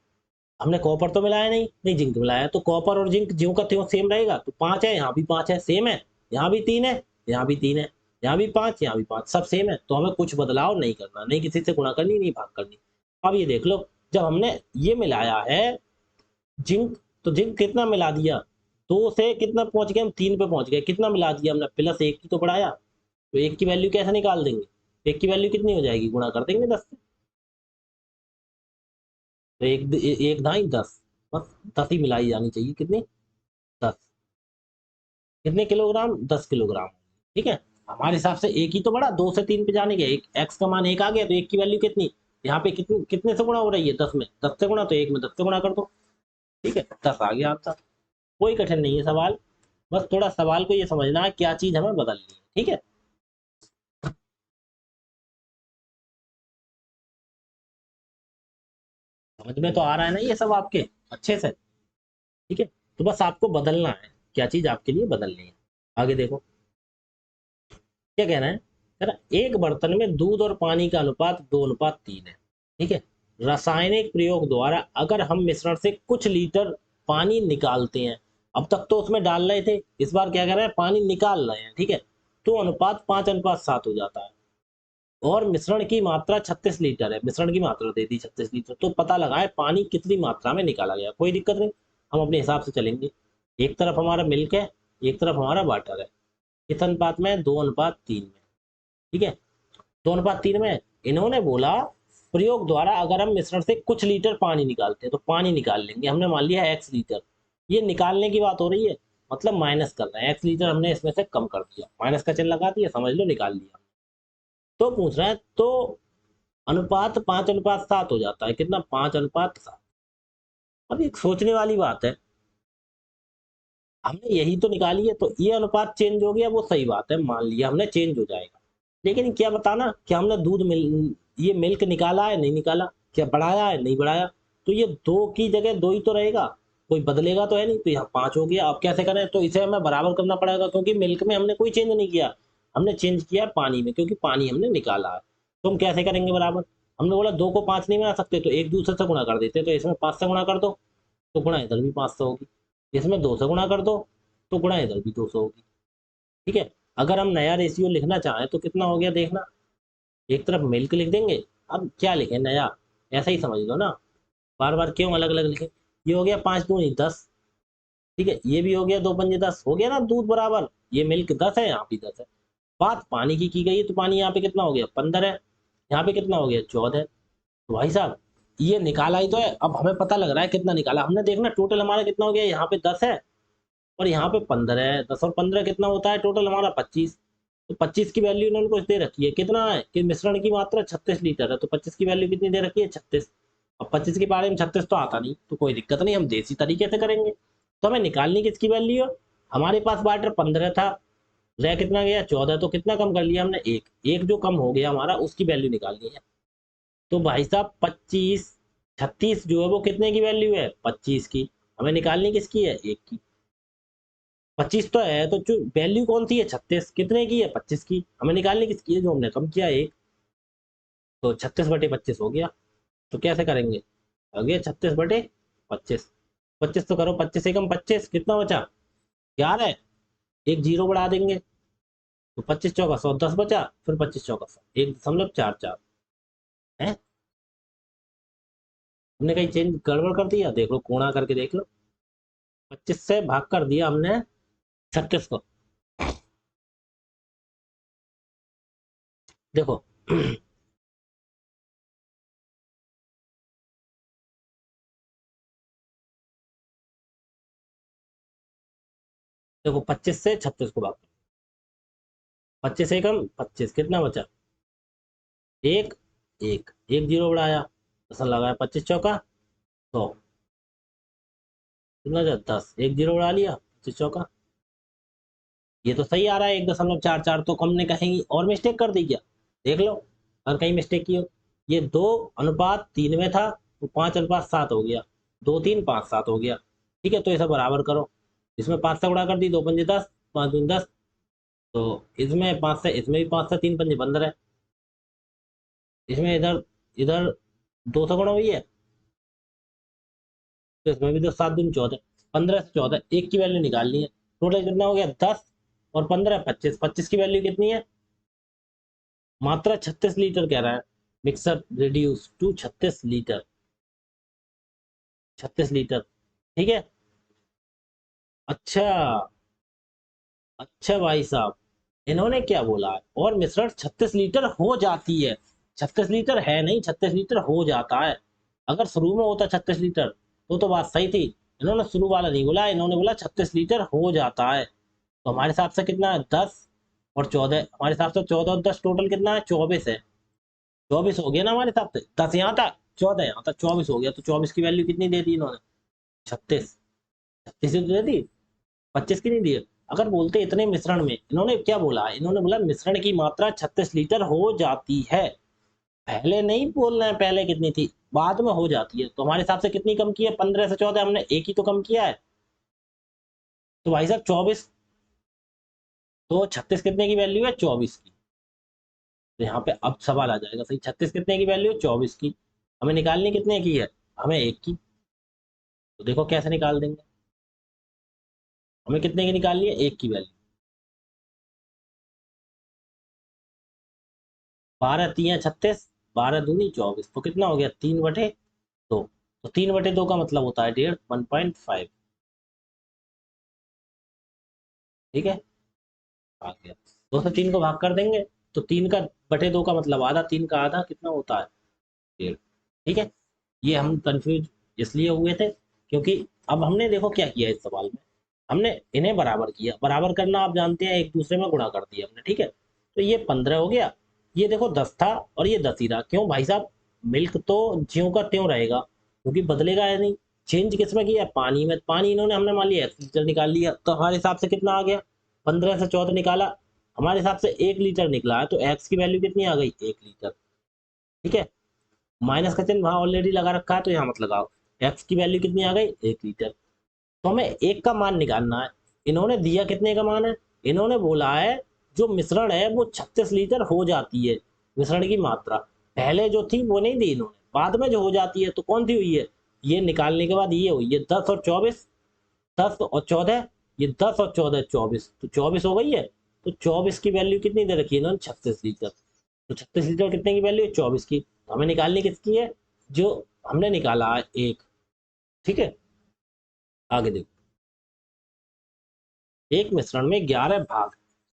हमने कॉपर तो मिलाया नहीं, नहीं जिंक मिलाया, तो कॉपर और जिंक ज्यों का त्यों सेम रहेगा, तो 5 है यहाँ भी 5 है, सेम है, यहाँ भी 3 है, यहाँ भी 3 है, यहाँ भी 5, यहाँ भी 5, सब सेम है, तो हमें कुछ बदलाव नहीं करना, नहीं किसी से गुणा करनी, नहीं भाग करनी। अब ये देख लो, जब हमने ये मिलाया है जिंक, तो जिंक कितना मिला दिया, 2 से कितना पहुंच गए हम, 3 पे पहुंच गए, कितना मिला दिया हमने, +1 की तो बढ़ाया, तो 1 की वैल्यू कैसे निकाल देंगे, 1 की वैल्यू कितनी हो जाएगी, गुणा कर देंगे 10 से, तो एक एक ढाई 10, बस 10 ही मिलाई जानी चाहिए, कितनी 10, कितने किलोग्राम 10 किलोग्राम, ठीक है। हमारे हिसाब से एक ही तो बढ़ा, 2 से 3 पे जाने के, एक x का मान 1 आ गया, तो 1 की वैल्यू कितनी, यहाँ पे कितनी कितने से गुणा हो रही है 10 में, 10 से गुणा, तो 1 में 10 से गुणा कर दो, ठीक है 10 आ गया आपका। कोई कठिन नहीं है सवाल, बस थोड़ा सवाल को ये समझना है क्या चीज हमें बदलनी है, ठीक है। समझ में तो आ रहा है ना ये सब आपके अच्छे से, ठीक है। तो बस आपको बदलना है, क्या चीज आपके लिए बदलनी है। आगे देखो क्या कहना है, कह रहा एक बर्तन में दूध और पानी का अनुपात 2:3 है, ठीक है। रासायनिक प्रयोग द्वारा अगर हम मिश्रण से कुछ लीटर पानी निकालते हैं, अब तक तो उसमें डाल रहे थे, इस बार क्या कर रहे हैं पानी निकाल रहे हैं, ठीक है, तो अनुपात 5:7 हो जाता है, और मिश्रण की मात्रा 36 लीटर है, मिश्रण की मात्रा दे दी 36 लीटर, तो पता लगाए पानी कितनी मात्रा में निकाला गया। कोई दिक्कत नहीं, हम अपने हिसाब से चलेंगे, एक तरफ हमारा मिल्क है, एक तरफ हमारा वाटर है, किस अनुपात में, 2:3 में, ठीक है 2:3 में। इन्होंने बोला प्रयोग द्वारा अगर हम मिश्रण से कुछ लीटर पानी निकालते हैं, तो पानी निकाल लेंगे, हमने मान लिया x लीटर, ये निकालने की बात हो रही है, मतलब माइनस कर रहे हैं, x लीटर हमने इसमें से कम कर दिया, माइनस का चिन्ह लगा दिया, समझ लो निकाल लिया। तो पूछ रहे हैं तो अनुपात 5:7 हो जाता है, कितना 5:7। अब एक सोचने वाली बात है, हमने यही तो निकाली है, तो ये अनुपात चेंज हो गया, वो सही बात है, मान लिया हमने चेंज हो जाएगा, लेकिन क्या बताना कि हमने ये मिल्क निकाला है नहीं निकाला, क्या बढ़ाया है नहीं बढ़ाया, तो ये 2 की जगह 2 ही तो रहेगा, कोई बदलेगा तो है नहीं, तो यहाँ 5 हो गया। अब कैसे करें, तो इसे हमें बराबर करना पड़ेगा, क्योंकि मिल्क में हमने कोई चेंज नहीं किया, हमने चेंज किया पानी में, क्योंकि पानी हमने निकाला है। तो हम कैसे करेंगे बराबर, हमने बोला 2 को 5 नहीं बना सकते, तो एक दूसरे से गुणा कर देते, तो इसमें 5 से गुणा कर दो, तो गुणा इधर भी 5 से होगी, इसमें 2 से गुणा कर दो, तो गुणा इधर भी 2 से होगी, ठीक है। अगर हम नया रेशियो लिखना चाहें तो कितना हो गया देखना, एक तरफ मिल्क लिख देंगे, अब क्या लिखें नया, ऐसा ही समझ लो ना, बार बार क्यों अलग अलग लिखें। ये हो गया 5 दूनी 10, ठीक है, ये भी हो गया 2 पंजे 10, हो गया ना दूध बराबर, ये मिल्क 10 है, यहाँ भी 10 है। बात पानी की गई है, तो पानी यहाँ पे कितना हो गया 15 है, यहाँ पे कितना हो गया 14 है, तो भाई साहब ये निकाला ही तो है, अब हमें पता लग रहा है कितना निकाला हमने, देखना टोटल हमारा कितना हो गया, यहाँ पे 10 है और यहाँ पे 15 है, 10 और 15 कितना होता है टोटल हमारा 25, तो 25 की वैल्यू इन्होंने कुछ दे रखी है, कितना है कि मिश्रण की मात्रा 36 लीटर है, तो 25 की वैल्यू कितनी दे रखी है 36। अब 25 के बारे में 36 तो आता नहीं, तो कोई दिक्कत नहीं, हम देसी तरीके से करेंगे। तो हमें निकालनी किसकी वैल्यू है, हमारे पास वाटर 15 था, रह कितना गया 14, तो कितना कम कर लिया हमने, एक एक जो कम हो गया हमारा उसकी वैल्यू निकालनी है। तो भाई साहब 25 36 जो है वो कितने की वैल्यू है, 25 की। हमें निकालनी किसकी है, 1 की। 25 तो है, तो जो वैल्यू कौन सी है, 36 कितने की है, 25 की। हमें निकालनी किसकी है, जो हमने कम किया 1। तो 36/25 हो गया। तो कैसे करेंगे, हो गया 36/25। 25 तो करो, 25 एकम 25, कितना बचा, 11। एक जीरो बढ़ा देंगे, तो 25 × 4 = 100, 10 बचा। फिर 25 × 4 = 1.44 है। हमने कहीं चेंज गड़बड़ कर दिया, देख लो, कोणा करके देख लो। 25 से भाग कर दिया हमने 36 को। देखो देखो 25 से 36 को भाग, 25 एकम 25, कितना बचा, एक। एक जीरो बढ़ाया, दसन लगाया, 25 × 4 = 100, कितना बचा, 10। एक जीरो बढ़ा लिया, 25 × 4 = ये तो सही आ रहा है, 1.44। तो हमने कहीं और मिस्टेक कर दी क्या, देख लो अगर कहीं मिस्टेक की हो। ये 2:3 में था, तो 5:7 हो गया, 2 3 5 7 हो गया। ठीक है, तो इसे बराबर करो। इसमें 5 से गुणा कर दी, 2 × 5 = 10, 5 × 10। तो इसमें 5 से, इसमें भी 5 से, 3 × 5 = 15 है। इसमें इधर इधर 2 से गुणा हुई है, तो इसमें भी तो 7 × 2 = 14, 15 से 14, एक की वैल्यू निकालनी है। टोटल कितना हो गया, 10 और 15 25, 25 की वैल्यू कितनी है, मात्रा 36 लीटर कह रहा है। Mixer reduce to 36 litre, 36 litre. ठीक है। अच्छा, अच्छा भाई साहब, इन्होंने क्या बोला है, और मिश्रण 36 लीटर हो जाती है। 36 लीटर है नहीं, 36 लीटर हो जाता है। अगर शुरू में होता 36 लीटर तो बात सही थी। इन्होंने शुरू वाला नहीं बोला, इन्होंने बोला 36 लीटर हो जाता है। तो हमारे हिसाब से कितना है, 10 और 14। हमारे हिसाब से 14 और 10 टोटल कितना है, 24 है। 24 हो गया ना हमारे हिसाब से, 10 यहाँ था, 14 यहाँ था, 24 हो गया। तो 24 की वैल्यू कितनी दे दी इन्होंने, 36। 36 ही तो दे दी, 25 की नहीं दी। अगर बोलते इतने मिश्रण में, इन्होंने क्या बोला, इन्होंने बोला मिश्रण की मात्रा 36 लीटर हो जाती है। पहले नहीं बोलना है पहले कितनी थी, बाद में हो जाती है। तो हमारे हिसाब से कितनी कम की है, 15 से 14, हमने एक ही तो कम किया है। तो भाई साहब 24, तो 36 कितने की वैल्यू है, 24 की। तो यहाँ पे अब सवाल आ जाएगा, सही 36 कितने की वैल्यू है, 24 की। हमें निकालनी कितने की है, हमें एक की। तो देखो कैसे निकाल देंगे, हमें कितने की निकालनी है, एक की वैल्यू। 12 × 3 = 36, 12 × 2 = 24, तो कितना हो गया, 3/2। तो 3/2 का मतलब होता है 1.5, 1.5। ठीक है, आ गया। 2 से 3 को भाग कर देंगे, तो 3/2 का मतलब आधा, 3 का आधा कितना होता है, 1.5। ठीक है। ये हम कंफ्यूज इसलिए हुए थे, क्योंकि अब हमने देखो क्या किया इस सवाल में, हमने इन्हें बराबर किया। बराबर करना आप जानते हैं, एक दूसरे में गुणा कर दिया हमने। ठीक है, तो ये 15 हो गया, ये देखो 10 था और ये 10 ही रहा। क्यों भाई साहब, मिल्क तो ज्यों का त्यों रहेगा, क्योंकि बदलेगा है नहीं। चेंज किसमें किया है, पानी में। पानी इन्होंने, हमने मान लिया 1 लीटर निकाल लिया, तो हमारे हिसाब से कितना आ गया, 15 से 14 निकाला, हमारे हिसाब से 1 लीटर निकला है। तो एक्स की वैल्यू कितनी आ गई, 1 लीटर। ठीक है, माइनस का चिन्ह वहां ऑलरेडी लगा रखा है, तो यहाँ मत लगाओ। एक्स की वैल्यू कितनी आ गई, 1 लीटर। तो हमें एक का मान निकालना है। इन्होंने दिया कितने का मान है, इन्होंने बोला है जो मिश्रण है वो 36 लीटर हो जाती है। मिश्रण की मात्रा पहले जो थी वो नहीं दी इन्होंने, बाद में जो हो जाती है, तो कौन सी हुई है, ये निकालने के बाद ये हुई है 10 और 24। 10 और 14, ये 10 और 14 24, तो 24 हो गई है। तो 24 की वैल्यू कितनी दे रखी है इन्होंने, 36 लीटर। तो 36 लीटर कितने की वैल्यू है, 24 की। तो हमें निकालनी किसकी है, जो हमने निकाला है, एक। ठीक है, आगे देखो। एक मिश्रण में 11 भाग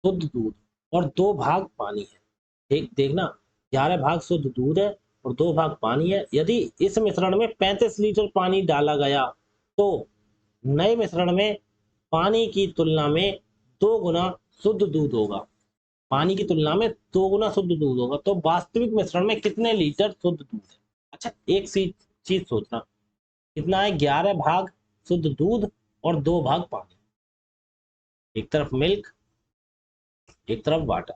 शुद्ध दूध और 2 भाग पानी है। ठीक देखना, 11 भाग शुद्ध दूध है और 2 भाग पानी है। यदि इस मिश्रण में 35 लीटर पानी डाला गया, तो नए मिश्रण में पानी की तुलना में 2 गुना शुद्ध दूध होगा। पानी की तुलना में 2 गुना शुद्ध दूध होगा, तो वास्तविक मिश्रण में कितने लीटर शुद्ध दूध है। अच्छा, एक सी चीज सोचना, कितना है, 11 भाग शुद्ध दूध और 2 भाग पानी। एक तरफ मिल्क, एक तरफ वाटर।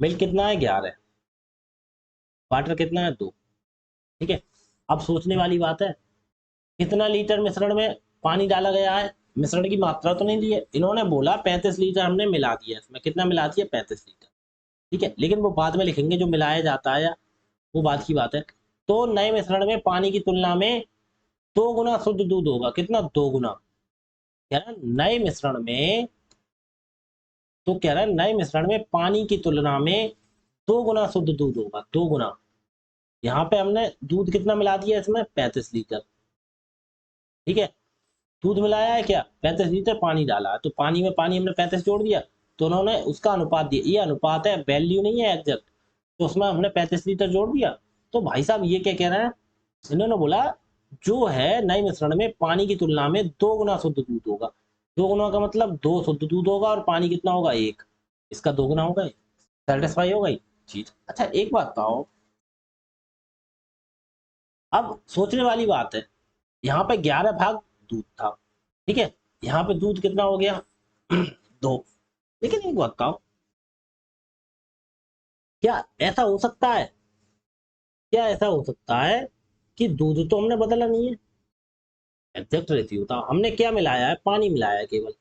मिल्क कितना है, 11। वाटर कितना है, 2। ठीक है, अब सोचने वाली बात है, कितना लीटर मिश्रण में पानी डाला गया है, मिश्रण की मात्रा तो नहीं दी है। इन्होंने बोला 35 लीटर हमने मिला दिया, इसमें कितना मिला दिया, 35 लीटर। ठीक है, लेकिन वो बाद में लिखेंगे जो मिलाया जाता है, वो बात की बात है। तो नए मिश्रण में पानी की तुलना में 2 गुना शुद्ध दूध होगा। कितना, 2 गुना। कह रहा है नए मिश्रण में, तो कह रहा है नए मिश्रण में पानी की तुलना में 2 गुना शुद्ध दूध होगा, 2 गुना। यहाँ पे हमने दूध कितना मिला दिया इसमें, 35 लीटर। ठीक है, दूध मिलाया है क्या, 35 लीटर, पानी डाला है, तो पानी में पानी हमने 35 जोड़ दिया, तो उन्होंने उसका अनुपात दिया। ये अनुपात है, वैल्यू नहीं है एग्जैक्ट, तो उसमें हमने 35 लीटर जोड़ दिया। तो भाई साहब ये क्या कह रहे हैं, इन्होंने बोला जो है नए मिश्रण में पानी की तुलना में 2 गुना शुद्ध दूध होगा। 2 गुना का मतलब 2 शुद्ध दूध होगा, और पानी कितना होगा, 1। इसका 2 गुना होगा, सेटिस्फाई होगा ये चीज। अच्छा एक बात बताओ, अब सोचने वाली बात है, यहाँ पे 11 भाग दूध था, ठीक है, यहाँ पे दूध कितना हो गया 2। लेकिन एक बात बताओ, क्या ऐसा हो सकता है, क्या ऐसा हो सकता है कि दूध तो हमने बदला नहीं है, एग्जैक्ट रहती होता, हमने क्या मिलाया है, पानी मिलाया है केवल।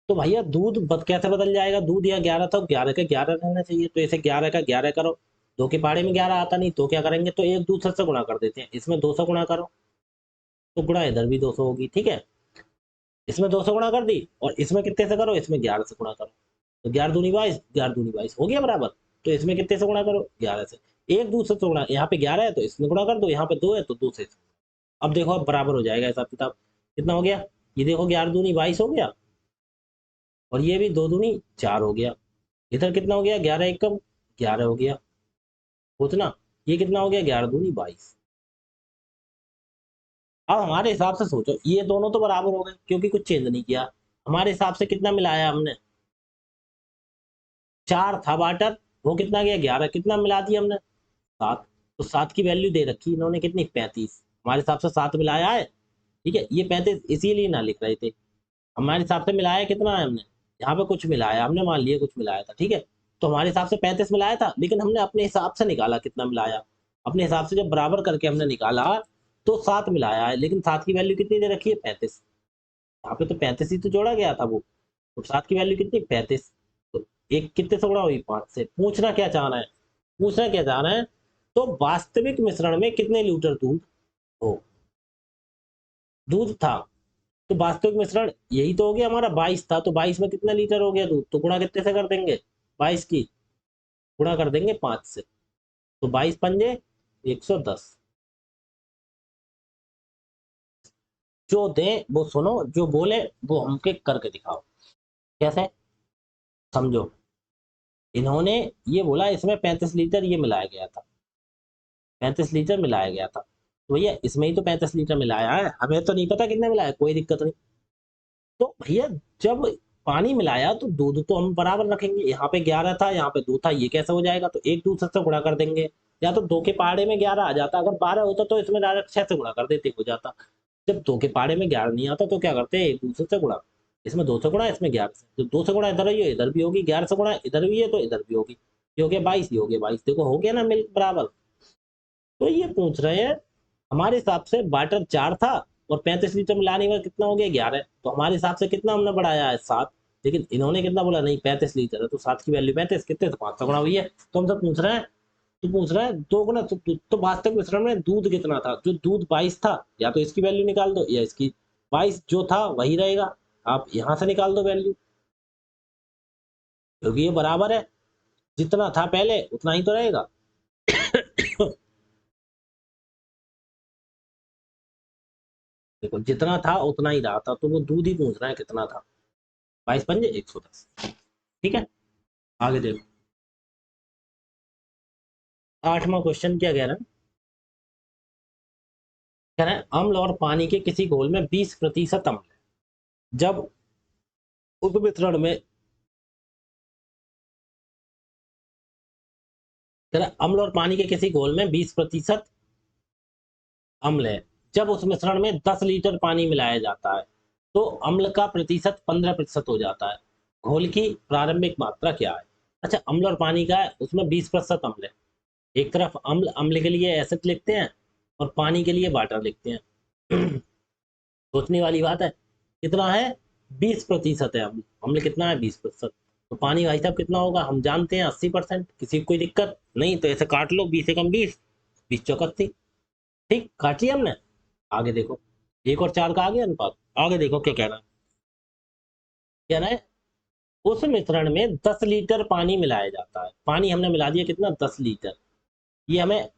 तो भैया दूध कैसे बदल जाएगा, दूध या 11 था, 11 का 11 रहना चाहिए, तो इसे 11 का 11 करो। 2 के पहाड़े में 11 आता नहीं, तो क्या करेंगे, तो एक दूसरे से गुणा कर देते हैं, इसमें 200 गुणा करो, तो गुणा इधर भी 200 होगी। ठीक है, इसमें 200 गुणा कर दी, और इसमें कितने से करो, इसमें 11 से गुणा करो, तो 11 दूनी 22, 11 दूनी 22 हो गया बराबर। तो इसमें कितने से गुणा करो, 11 से। एक दूसरे से गुणा, यहाँ पे 11 है तो इसमें गुणा कर दो, यहाँ पे 2 है तो 2 से। अब देखो, अब बराबर हो जाएगा हिसाब किताब। कितना हो गया, ये देखो 11 दूनी 22 हो गया, और ये भी 2 दूनी 4 हो गया। इधर कितना हो गया, 11 एकम 11 हो गया, सोचना। ये कितना हो गया, 11 दूनी 22। अब हमारे हिसाब से सोचो, ये दोनों तो बराबर हो गए क्योंकि कुछ चेंज नहीं किया। हमारे हिसाब से कितना मिलाया हमने, 4 था वाटर, वो कितना गया 11, कितना मिला दिया हमने, 7। तो 7 की वैल्यू दे रखी इन्होंने कितनी, 35। हमारे हिसाब से 7 मिलाया है। ठीक है, ये 35 इसीलिए ना लिख रहे थे, हमारे हिसाब से मिलाया कितना है हमने, यहाँ पे कुछ मिलाया हमने, मान लिया कुछ मिलाया था। ठीक है, तो हमारे हिसाब से 35 मिलाया था, लेकिन हमने अपने हिसाब से निकाला कितना मिलाया, अपने हिसाब से जब बराबर करके हमने निकाला, तो 7 मिलाया है, लेकिन 7 की वैल्यू कितनी दे रखी है, 35। यहाँ पे तो 35 ही तो जोड़ा गया था वो, तो 7 की वैल्यू कितनी, 35। तो एक कितने से गुणा हुई, 5 से। पूछना क्या चाह रहा है, पूछना क्या चाह रहा है, तो वास्तविक मिश्रण में कितने लीटर दूध हो, दूध था, तो वास्तविक मिश्रण यही तो हो गया हमारा, 22 था, तो 22 में कितना लीटर हो गया दूध, तो गुणा कितने से कर देंगे, 22 की गुणा कर देंगे 5 से, तो 22 पंजे 110। जो दे वो सुनो, जो बोले वो हमके करके दिखाओ, कैसे, समझो। इन्होंने ये बोला इसमें 35 लीटर ये मिलाया गया था, 35 लीटर मिलाया गया था, तो भैया इसमें ही तो 35 लीटर मिलाया है, हमें तो नहीं पता कितने मिलाया, कोई दिक्कत नहीं। तो भैया जब पानी मिलाया तो दूध तो हम बराबर रखेंगे, यहाँ पे 11 था, यहाँ पे 2 था, ये कैसे हो जाएगा, तो एक दूसरे से गुणा कर देंगे। या तो 2 के पहाड़े में 11 आ जाता, अगर 12 होता तो इसमें डायरेक्ट 6 से गुणा कर देते, हो जाता। जब 2 के पहाड़े में 11 नहीं आता, तो क्या करते हैं, एक दूसरे से गुणा, इसमें 2 से गुणा, इसमें 11 से, जब 2 से गुणा इधर है इधर भी होगी, 11 से गुणा इधर भी है तो इधर भी होगी, ये हो गया 22, ये हो गया 22, देखो हो गया ना मिल बराबर। तो ये पूछ रहे हैं, हमारे हिसाब से वाटर 4 था, और 35 लीटर मिलाने का कितना हो गया, 11, तो हमारे हिसाब से कितना हमने बढ़ाया है, 7। लेकिन इन्होंने कितना बोला, नहीं 35 लीटर है, तो 7 की वैल्यू 35, कितने तो 5 गुणा हुई है। तो हमसे पूछ रहे हैं, तो पूछ रहा है 2 गुना, तो वास्तविक मिश्रण में दूध कितना था, जो दूध 22 था, या तो इसकी वैल्यू निकाल दो, या इसकी, 22 जो था वही रहेगा, आप यहां से निकाल दो वैल्यू, क्योंकि ये बराबर है, जितना था पहले उतना ही तो रहेगा। देखो जितना था उतना ही रहा था, तो वो दूध ही पूछ रहा है कितना था, 22 पंजे 110। ठीक है, आगे देखो, 8वां क्वेश्चन क्या कह रहा है, कह रहा है अम्ल और पानी के किसी घोल में 20% अम्ल है, जब उप मिश्रण में, कह रहा है अम्ल और पानी के किसी घोल में 20% अम्ल है, जब उस मिश्रण में 10 लीटर पानी मिलाया जाता है, तो अम्ल का प्रतिशत 15% हो जाता है, घोल की प्रारंभिक मात्रा क्या है। अच्छा अम्ल और पानी का है, उसमें 20% अम्ल है, एक तरफ अम्ल, अम्ल के लिए एसिड लिखते हैं, और पानी के लिए वाटर लिखते हैं। सोचने वाली बात है। कितना है? 20% है अम्ल। अम्ल कितना है? 20%। तो पानी भाई साहब कितना होगा? हम जानते हैं 80%। किसी को कोई दिक्कत नहीं तो ऐसे काट लो, 20 एकम 20, 20 चौक 80। ठीक, काट लिया हमने। आगे देखो, 1 और 4 का आ गया अनुपात। आगे देखो क्या कह रहा है। कह रहा है उस मिश्रण में 10 लीटर पानी मिलाया जाता है। पानी हमने मिला दिया कितना? 10 लीटर। ये हमें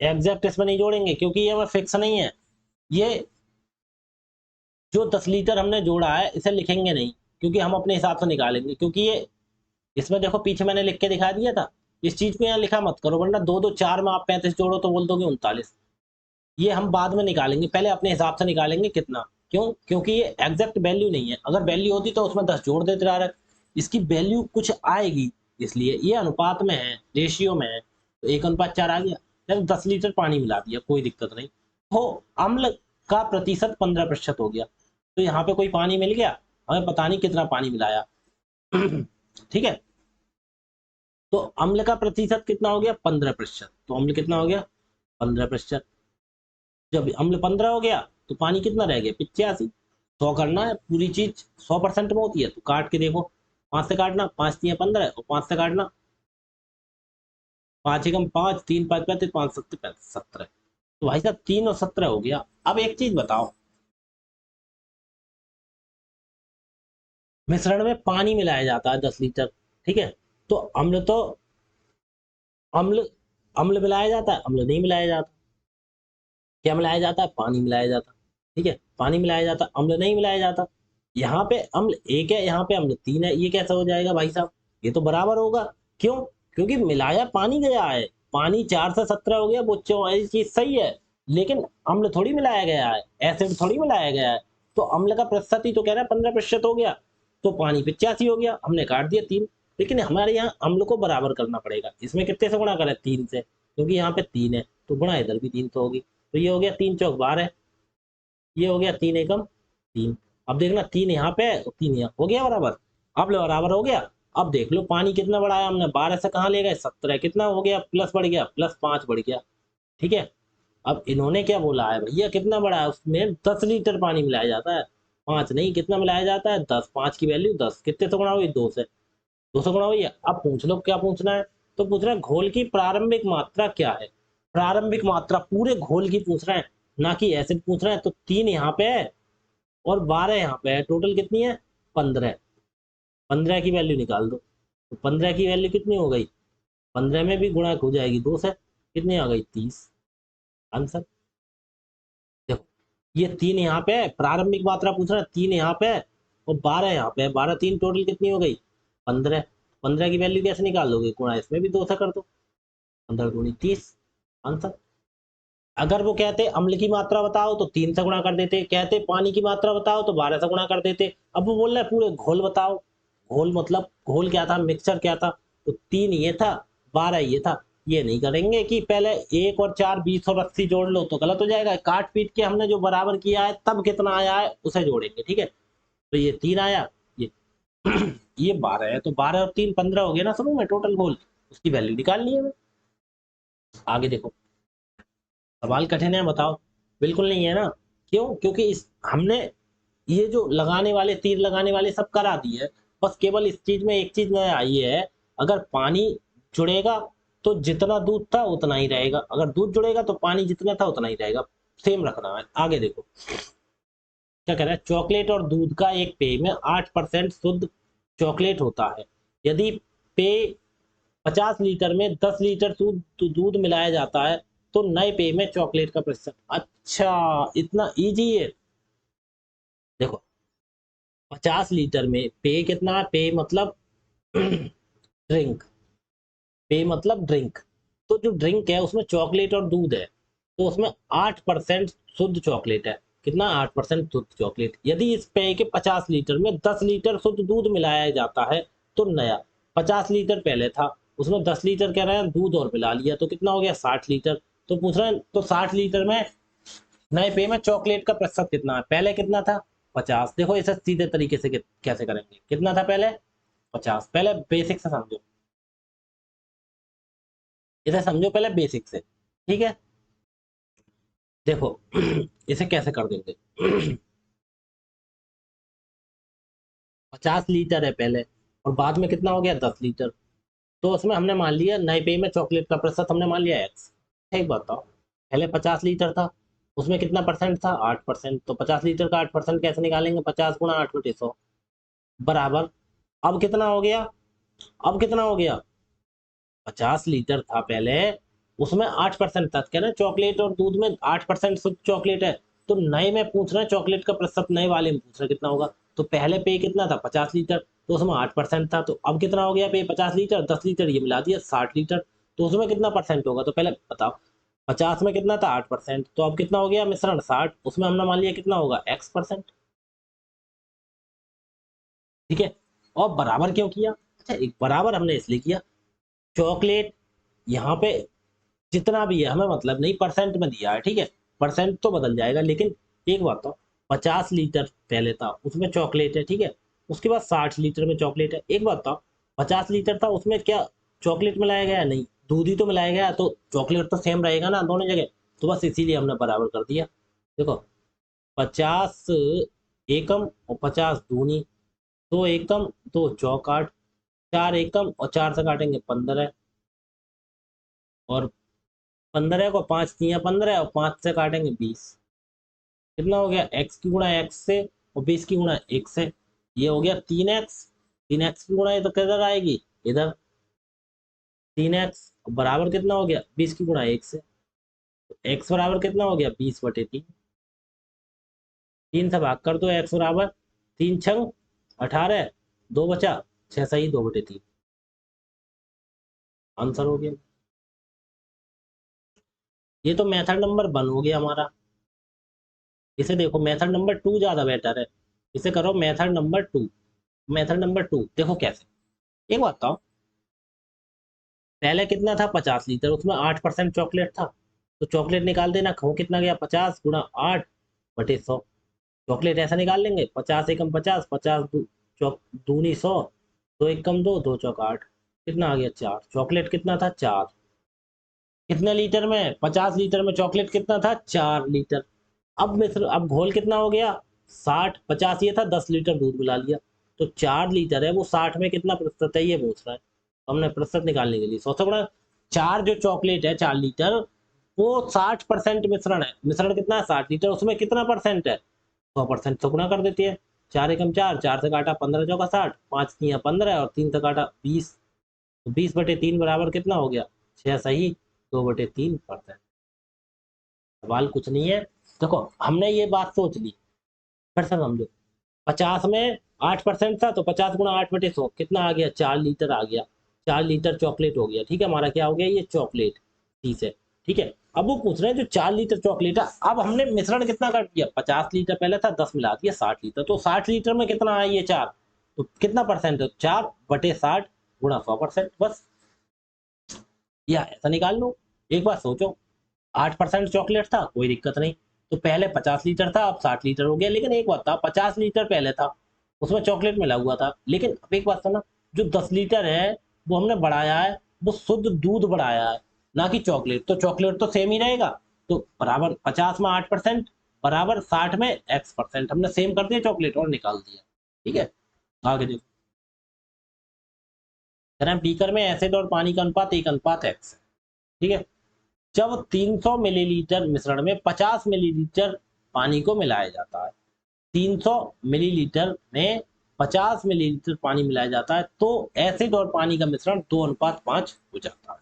एग्जैक्ट इसमें नहीं जोड़ेंगे क्योंकि ये हमें फिक्स नहीं है। ये जो 10 लीटर हमने जोड़ा है इसे लिखेंगे नहीं, क्योंकि हम अपने हिसाब से निकालेंगे। क्योंकि ये इसमें देखो पीछे मैंने लिख के दिखा दिया था। इस चीज को यहाँ लिखा मत करो, वरना 2 2 4 में आप 35 जोड़ो तो बोल दोगे 39। ये हम बाद में निकालेंगे, पहले अपने हिसाब से निकालेंगे कितना। क्यों? क्योंकि ये एग्जैक्ट वैल्यू नहीं है। अगर वैल्यू होती तो उसमें 10 जोड़ देते रहा। इसकी वैल्यू कुछ आएगी, इसलिए ये अनुपात में है, रेशियो में है। तो 1:4 आ गया। चलो 10 लीटर पानी मिला दिया, कोई दिक्कत नहीं। तो अम्ल का प्रतिशत 15% हो गया। तो यहाँ पे कोई पानी मिल गया, हमें पता नहीं कितना पानी मिलाया। ठीक है। तो अम्ल का प्रतिशत कितना हो गया? 15%। तो अम्ल कितना हो गया? 15%। जब अम्ल 15 हो गया तो पानी कितना रह गया? 85। 100 करना है, पूरी चीज 100% में होती है तो काट के देखो। 5 से काटना, 5 3 15 और 5 से काटना, 5 एकम 5, 3 5 35, 5 7 35, 17। तो भाई साहब 3 और 17 हो गया। अब एक चीज बताओ, मिश्रण में पानी मिलाया जाता है 10 लीटर, ठीक है। तो अम्ल अम्ल मिलाया जाता है? अम्ल नहीं मिलाया जाता। क्या मिलाया जाता है? पानी मिलाया जाता। ठीक है, पानी मिलाया जाता, अम्ल नहीं मिलाया जाता। यहाँ पे अम्ल 1 है, यहाँ पे अम्ल 3 है। ये कैसे हो जाएगा भाई साहब? ये तो बराबर होगा। क्यों? क्योंकि मिलाया पानी गया है। पानी 4 से 17 हो गया, वो चीज सही है। लेकिन अम्ल थोड़ी मिलाया गया है, एसिड थोड़ी मिलाया गया है। तो अम्ल का प्रतिशत ही तो कह रहा है 15% हो गया। तो पानी 85 हो गया, हमने काट दिया 3। लेकिन हमारे यहाँ अम्ल को बराबर करना पड़ेगा। इसमें कितने से गुणा करें? 3 से, क्योंकि यहाँ पे 3 है तो गुणा इधर भी 3 तो होगी। तो ये हो गया 3 चौक 12, ये हो गया 3 एकम 3। अब देखना 3 यहाँ पे है और 3 यहाँ, हो गया बराबर। अब लो बराबर हो गया। अब देख लो पानी कितना बढ़ाया हमने, 12 से कहाँ ले गए? 17। कितना हो गया? प्लस बढ़ गया, प्लस 5 बढ़ गया। ठीक है। अब इन्होंने क्या बोला है भैया? कितना बढ़ा है? उसमें 10 लीटर पानी मिलाया जाता है, 5 नहीं। कितना मिलाया जाता है? 10। 5 की वैल्यू 10 कितने से गुणा हुई? 2 से। 2 से गुणा हुई है। अब पूछ लो क्या पूछना है। तो पूछ रहा है घोल की प्रारंभिक मात्रा क्या है। प्रारंभिक मात्रा पूरे घोल की पूछ रहे हैं, ना कि एसिड पूछ रहे हैं। तो 3 यहाँ पे है और 12 यहाँ पे है, टोटल कितनी है? 15। 15 की वैल्यू निकाल दो। तो 15 की वैल्यू कितनी हो गई? 15 में भी गुणा हो जाएगी 2 से, कितनी आ गई? 30। आंसर देखो, ये 3 यहाँ पे है, प्रारंभिक मात्रा पूछ रहा है, 3 यहाँ पे है और 12 यहाँ पे है। 12 3 टोटल कितनी हो गई? 15। 15 की वैल्यू कैसे निकाल दोगे? गुणा इसमें भी 2 से कर दो, 15 दूनी 30। आंसर। अगर वो कहते अम्ल की मात्रा बताओ तो 3 से गुणा कर देते, कहते पानी की मात्रा बताओ तो 12 से गुणा कर देते। अब वो बोल रहा है पूरे घोल बताओ। घोल मतलब घोल क्या था? मिक्सचर क्या था? तो 3 ये था, 12 ये था। ये नहीं करेंगे कि पहले 1 और 4 20 और 80 जोड़ लो, तो गलत हो जाएगा। काट पीट के हमने जो बराबर किया है तब कितना आया है उसे जोड़ेंगे। ठीक है। तो ये 3 आया, ये ये 12 है। तो 12 और 3 15 हो गया ना समूह में टोटल घोल। उसकी वैल्यू निकालनी है हमें। आगे देखो, सवाल कठिन है बताओ? बिल्कुल नहीं है ना। क्यों? क्योंकि इस हमने ये जो लगाने वाले, तीर लगाने वाले सब करा दिए। बस केवल इस चीज में एक चीज नया आई है, अगर पानी जुड़ेगा तो जितना दूध था उतना ही रहेगा, अगर दूध जुड़ेगा तो पानी जितना था उतना ही रहेगा। सेम रखना है। आगे देखो क्या कह रहा है। चॉकलेट और दूध का एक पेय में 8% शुद्ध चॉकलेट होता है। यदि पेय 50 लीटर में 10 लीटर दूध दूध मिलाया जाता है तो नए पेय में चॉकलेट का प्रतिशत। अच्छा, इतना इजी है। देखो, 50 लीटर में पेय कितना है? पेय मतलब ड्रिंक। पेय मतलब ड्रिंक। तो जो ड्रिंक है उसमें चॉकलेट और दूध है, तो उसमें 8% शुद्ध चॉकलेट है। कितना? 8% शुद्ध चॉकलेट। यदि इस पेय के 50 लीटर में 10 लीटर शुद्ध दूध मिलाया जाता है तो नया, 50 लीटर पहले था, उसमें 10 लीटर कह रहे हैं दूध और मिला लिया, तो कितना हो गया? 60 लीटर। तो पूछ रहे हैं तो 60 लीटर में नए पेय में चॉकलेट का प्रतिशत कितना है? पहले कितना था? 50। देखो इसे सीधे तरीके से कैसे करेंगे। कितना था पहले? 50। पहले बेसिक से समझो, इसे समझो पहले बेसिक से। ठीक है। देखो इसे कैसे कर देंगे 50 लीटर है पहले, और बाद में कितना हो गया 10 लीटर। तो उसमें हमने मान लिया नए पेय में चॉकलेट का प्रतिशत हमने मान लिया एक्स। एक बात बताओ, पहले 50 लीटर था, उसमें कितना परसेंट था 8%। तो 50 लीटर का 8% कैसे निकालेंगे, 50 × 8/100 बराबर। अब कितना हो गया, अब कितना हो गया, 50 लीटर था पहले, उसमें 8% था, कह रहे हैं चॉकलेट और दूध में 8% शुद्ध चॉकलेट है। तो नए में पूछ रहे हैं चॉकलेट का प्रतिशत, नए वाले में पूछ रहे हैं कितना होगा। तो पहले पे कितना था 50 लीटर, तो उसमें 8% था। तो अब कितना हो गया पे 50 लीटर, 10 लीटर ये मिला दिया 60 लीटर। तो उसमें कितना परसेंट होगा, तो पहले बताओ 50 में कितना था 8%, तो अब कितना हो गया मिश्रण 60, उसमें हमने मान लिया कितना होगा X%। ठीक है। और बराबर क्यों किया, अच्छा एक बराबर हमने इसलिए किया, चॉकलेट यहाँ पे जितना भी है हमें मतलब नहीं, परसेंट में दिया है, ठीक है। परसेंट तो बदल जाएगा, लेकिन एक बात तो 50 लीटर पहले था उसमें चॉकलेट है, ठीक है। उसके बाद 60 लीटर में चॉकलेट है। एक बात था 50 लीटर था उसमें क्या चॉकलेट मिलाया गया, नहीं दूध ही तो मिलाया गया, तो चॉकलेट तो सेम रहेगा ना दोनों जगह। तो बस इसीलिए हमने बराबर कर दिया। देखो 50 एकम और 50 दूनी, 2 एकम 2 चौक 8, 4 एकम और 4 से काटेंगे 15, और 15 को 5 × 3 = 15, और 5 से काटेंगे 20। कितना हो गया x की गुणा x से, और 20 की गुणा 1 से, ये हो गया 3x। 3x की गुणा ये तो किधर आएगी, इधर 3x बराबर कितना हो गया 20 की गुणा 1 से। तो x बराबर कितना हो गया 20/3। 3 से भाग कर दो, x बराबर 3×6 = 18, 2 बचा, 6 सही 2/3 आंसर हो गया। ये तो मेथड नंबर 1 हो गया हमारा। इसे देखो मेथड नंबर 2 ज्यादा बेटर है, इसे करो मेथड नंबर 2। मेथड नंबर 2 देखो कैसे, एक बात बताओ, पहले कितना था 50 लीटर, उसमें 8% चॉकलेट था। तो चॉकलेट निकाल देना, खो कितना गया 50 × 8/100। चॉकलेट ऐसा निकाल लेंगे 50 एकम 50, 50 दूनी 100, 2 एकम 2, 2 चौक 8, कितना आ गया 4। चॉकलेट कितना था 4, कितने लीटर में 50 लीटर में चॉकलेट कितना था 4 लीटर। अब मिश्र अब घोल कितना हो गया 60, 50 ये था 10 लीटर दूध मिला लिया। तो 4 लीटर है वो 60 में कितना प्रतिशत है ये पूछ रहा है। तो हमने प्रतिशत निकालने के लिए 100 से गुणा, 4 जो चॉकलेट है 4 लीटर, वो 60% मिश्रण है। मिश्रण कितना है 60 लीटर, उसमें कितना परसेंट है 100%, तो गुणा कर देती है। 4 एकम 4, 4 से काटा 15 × 4 = 60, 5 × 3 = 15, और 3 से काटा 20। तो 20/3 बराबर कितना हो गया 6 सही 2/3%। सवाल कुछ नहीं है। देखो हमने ये बात सोच ली, फिर से समझो, 50 में 8% था, तो 50 × 8/100 कितना आ गया 4 लीटर आ गया। 4 लीटर चॉकलेट हो गया, ठीक है, हमारा क्या हो गया ये चॉकलेट, ठीक है। ठीक है, अब वो पूछ रहे हैं जो 4 लीटर चॉकलेट है, अब हमने मिश्रण कितना कर दिया, 50 लीटर पहले था 10 मिला दिया 60 लीटर, तो 60 लीटर में कितना है ये 4, तो कितना परसेंट है 4/60 गुणा 100%, बस। या ऐसा निकाल लो। एक बार सोचो, 8% चॉकलेट था कोई दिक्कत नहीं, तो पहले 50 लीटर था अब 60 लीटर हो गया। लेकिन एक बात था 50 लीटर पहले था उसमें चॉकलेट मिला हुआ था, लेकिन अब एक बात सुना, जो 10 लीटर है वो हमने बढ़ाया है, वो शुद्ध दूध बढ़ाया है, ना कि चॉकलेट। तो चॉकलेट तो सेम ही रहेगा, तो बराबर 50 में 8% बराबर 60 में X%, हमने सेम कर दिया चॉकलेट और निकाल दिया। ठीक है, आगे देखो, बीकर में एसिड और पानी का अनुपात 1:X है। ठीक है, जब 300 मिलीलीटर मिश्रण में 50 मिलीलीटर पानी को मिलाया जाता है, 300 मिलीलीटर में 50 मिलीलीटर पानी मिलाया जाता है, तो एसिड और पानी का मिश्रण 2:5 हो जाता है।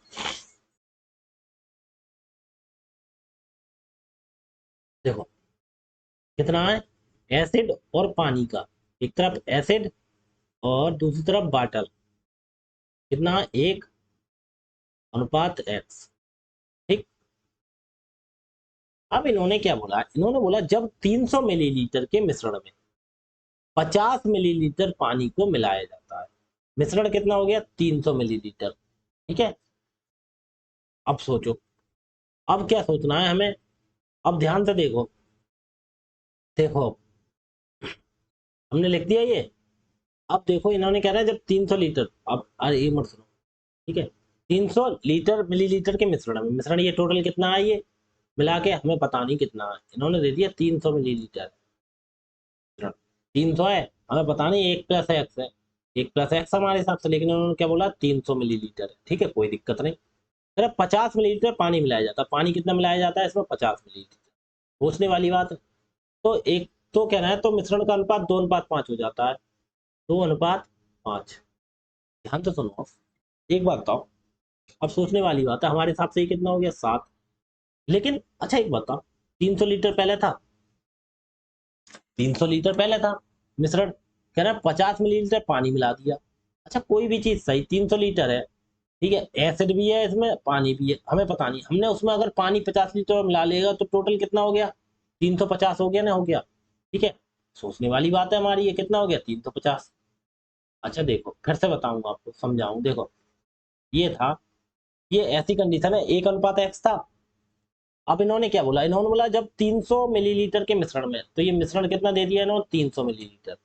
देखो कितना है एसिड और पानी का, एक तरफ एसिड और दूसरी तरफ वाटर, कितना 1:X। ठीक, अब इन्होंने क्या बोला, इन्होंने बोला जब 300 मिलीलीटर के मिश्रण में 50 मिलीलीटर पानी को मिलाया जाता है, मिश्रण कितना हो गया 300 मिलीलीटर। ठीक है, अब सोचो, अब क्या सोचना है हमें, अब ध्यान से देखो, देखो हमने लिख दिया ये। अब देखो इन्होंने कह रहा है जब 300 लीटर, अब अरे ये मत सुनो, ठीक है, 300 लीटर मिलीलीटर के मिश्रण में, मिश्रण ये टोटल कितना है ये मिला के हमें पता नहीं कितना है, इन्होंने दे दिया 300 मिलीलीटर। 300 है, हमें पता नहीं 1 + x है, 1 + x हमारे हिसाब से, लेकिन उन्होंने क्या बोला 300 मिलीलीटर। ठीक है, कोई दिक्कत नहीं। फिर 50 मिलीलीटर पानी मिलाया जाता है। पानी कितना मिलाया जाता है इसमें? 50 मिलीलीटर। पूछने वाली बात है। तो एक तो कहना है तो मिश्रण का अनुपात 2:5 हो जाता है, 2:5। ध्यान तो सुनो, एक बात बताओ, अब सोचने वाली बात है, हमारे हिसाब से ये कितना हो गया? 7। लेकिन अच्छा एक बात बताओ, 300 लीटर पहले था, 300 लीटर पहले था मिश्रण, कह रहा है 50 मिलीलीटर पानी मिला दिया। अच्छा कोई भी चीज सही, 300 लीटर है, ठीक है, एसिड भी है इसमें, पानी भी है, हमें पता नहीं, हमने उसमें अगर पानी 50 लीटर मिला लेगा तो टोटल कितना हो गया? 350 हो गया ना, हो गया। ठीक है, सोचने वाली बात है हमारी, ये कितना हो गया? 350। अच्छा देखो, फिर से बताऊंगा आपको, समझाऊं, देखो ये था, ये ऐसी कंडीशन है 1:x था। अब इन्होंने क्या बोला? इन्होंने बोला जब 300 मिलीलीटर के मिश्रण में, तो ये मिश्रण कितना दे दिया इन्होंने? 300 मिलीलीटर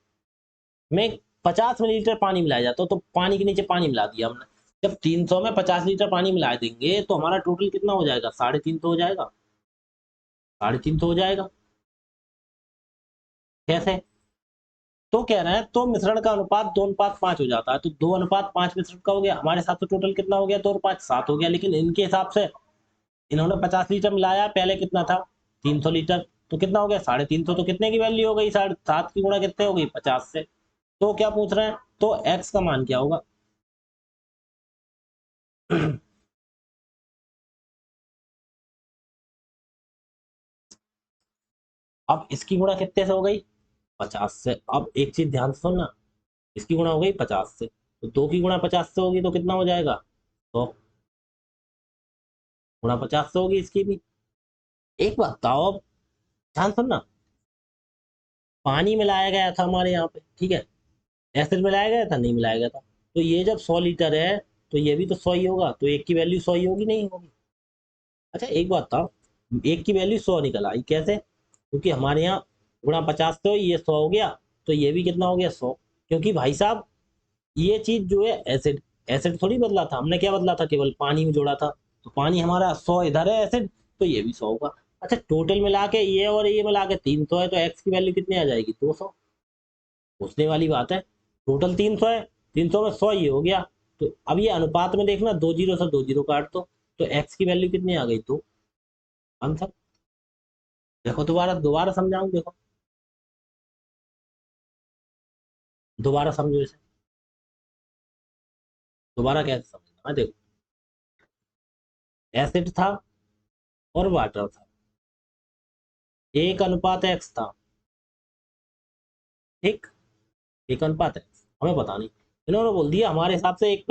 में 50 मिलीलीटर पानी मिलाया जाता, तो पानी के नीचे पानी मिला दिया हमने। जब 300 में 50 लीटर पानी मिला देंगे तो हमारा टोटल कितना हो जाएगा? 350 हो जाएगा, 350 हो जाएगा। कैसे? तो कह रहे हैं तो मिश्रण का अनुपात 2:5 हो जाता है, तो 2:5 मिश्रण का हो गया। हमारे साथ तो टोटल कितना हो गया? 2 और 5 7 हो गया। लेकिन इनके हिसाब से इन्होंने 50 लीटर मिलाया, पहले कितना था? 300 लीटर, तो कितना हो गया? 350। तो कितने की वैल्यू हो गई? 7.5 की गुणा कितने हो गई? 50 से। तो क्या पूछ रहे हैं? तो एक्स का मान क्या होगा? अब इसकी गुणा कितने से हो गई? 50 से। अब एक चीज ध्यान से सुनना, इसकी गुणा हो गई 50 से, तो 2 की गुणा 50 से होगी तो कितना हो जाएगा? 100 गुणा 50 से होगी इसकी भी। एक बात बताओ, अब ध्यान सुनना, पानी मिलाया गया था हमारे यहाँ पे, ठीक है, एसिड मिलाया गया था? नहीं मिलाया गया था। तो ये जब 100 लीटर है तो ये भी तो 100 ही होगा, तो एक की वैल्यू 100 ही होगी, नहीं होगी? अच्छा एक बात बताओ, एक की वैल्यू 100 निकल आई कैसे? क्योंकि हमारे यहाँ गुणा 50 से ये 100 हो गया, तो ये भी कितना हो गया? 100। क्योंकि भाई साहब ये चीज जो है एसिड, एसिड थोड़ी बदला था हमने, क्या बदला था? केवल पानी में जोड़ा था। तो पानी हमारा 100 इधर है एसिड, तो ये भी 100 होगा। अच्छा टोटल मिला के ये और ये मिला के 300 है, तो एक्स की वैल्यू कितनी आ जाएगी? 200। पूछने वाली बात है, टोटल 300 है, 300 में 100 ये हो गया। तो अब ये अनुपात में देखना, 2 जीरो से 2 जीरो काट दो, तो एक्स की वैल्यू कितनी आ गई? 2। आंसर देखो, दोबारा दोबारा समझाऊं, देखो दोबारा समझो इसे, दोबारा कैसे समझना है, देखो एसिड था और वाटर था, 1:x था, ठीक, 1:x, हमें पता नहीं, इन्होंने बोल दिया हमारे हिसाब से 1 +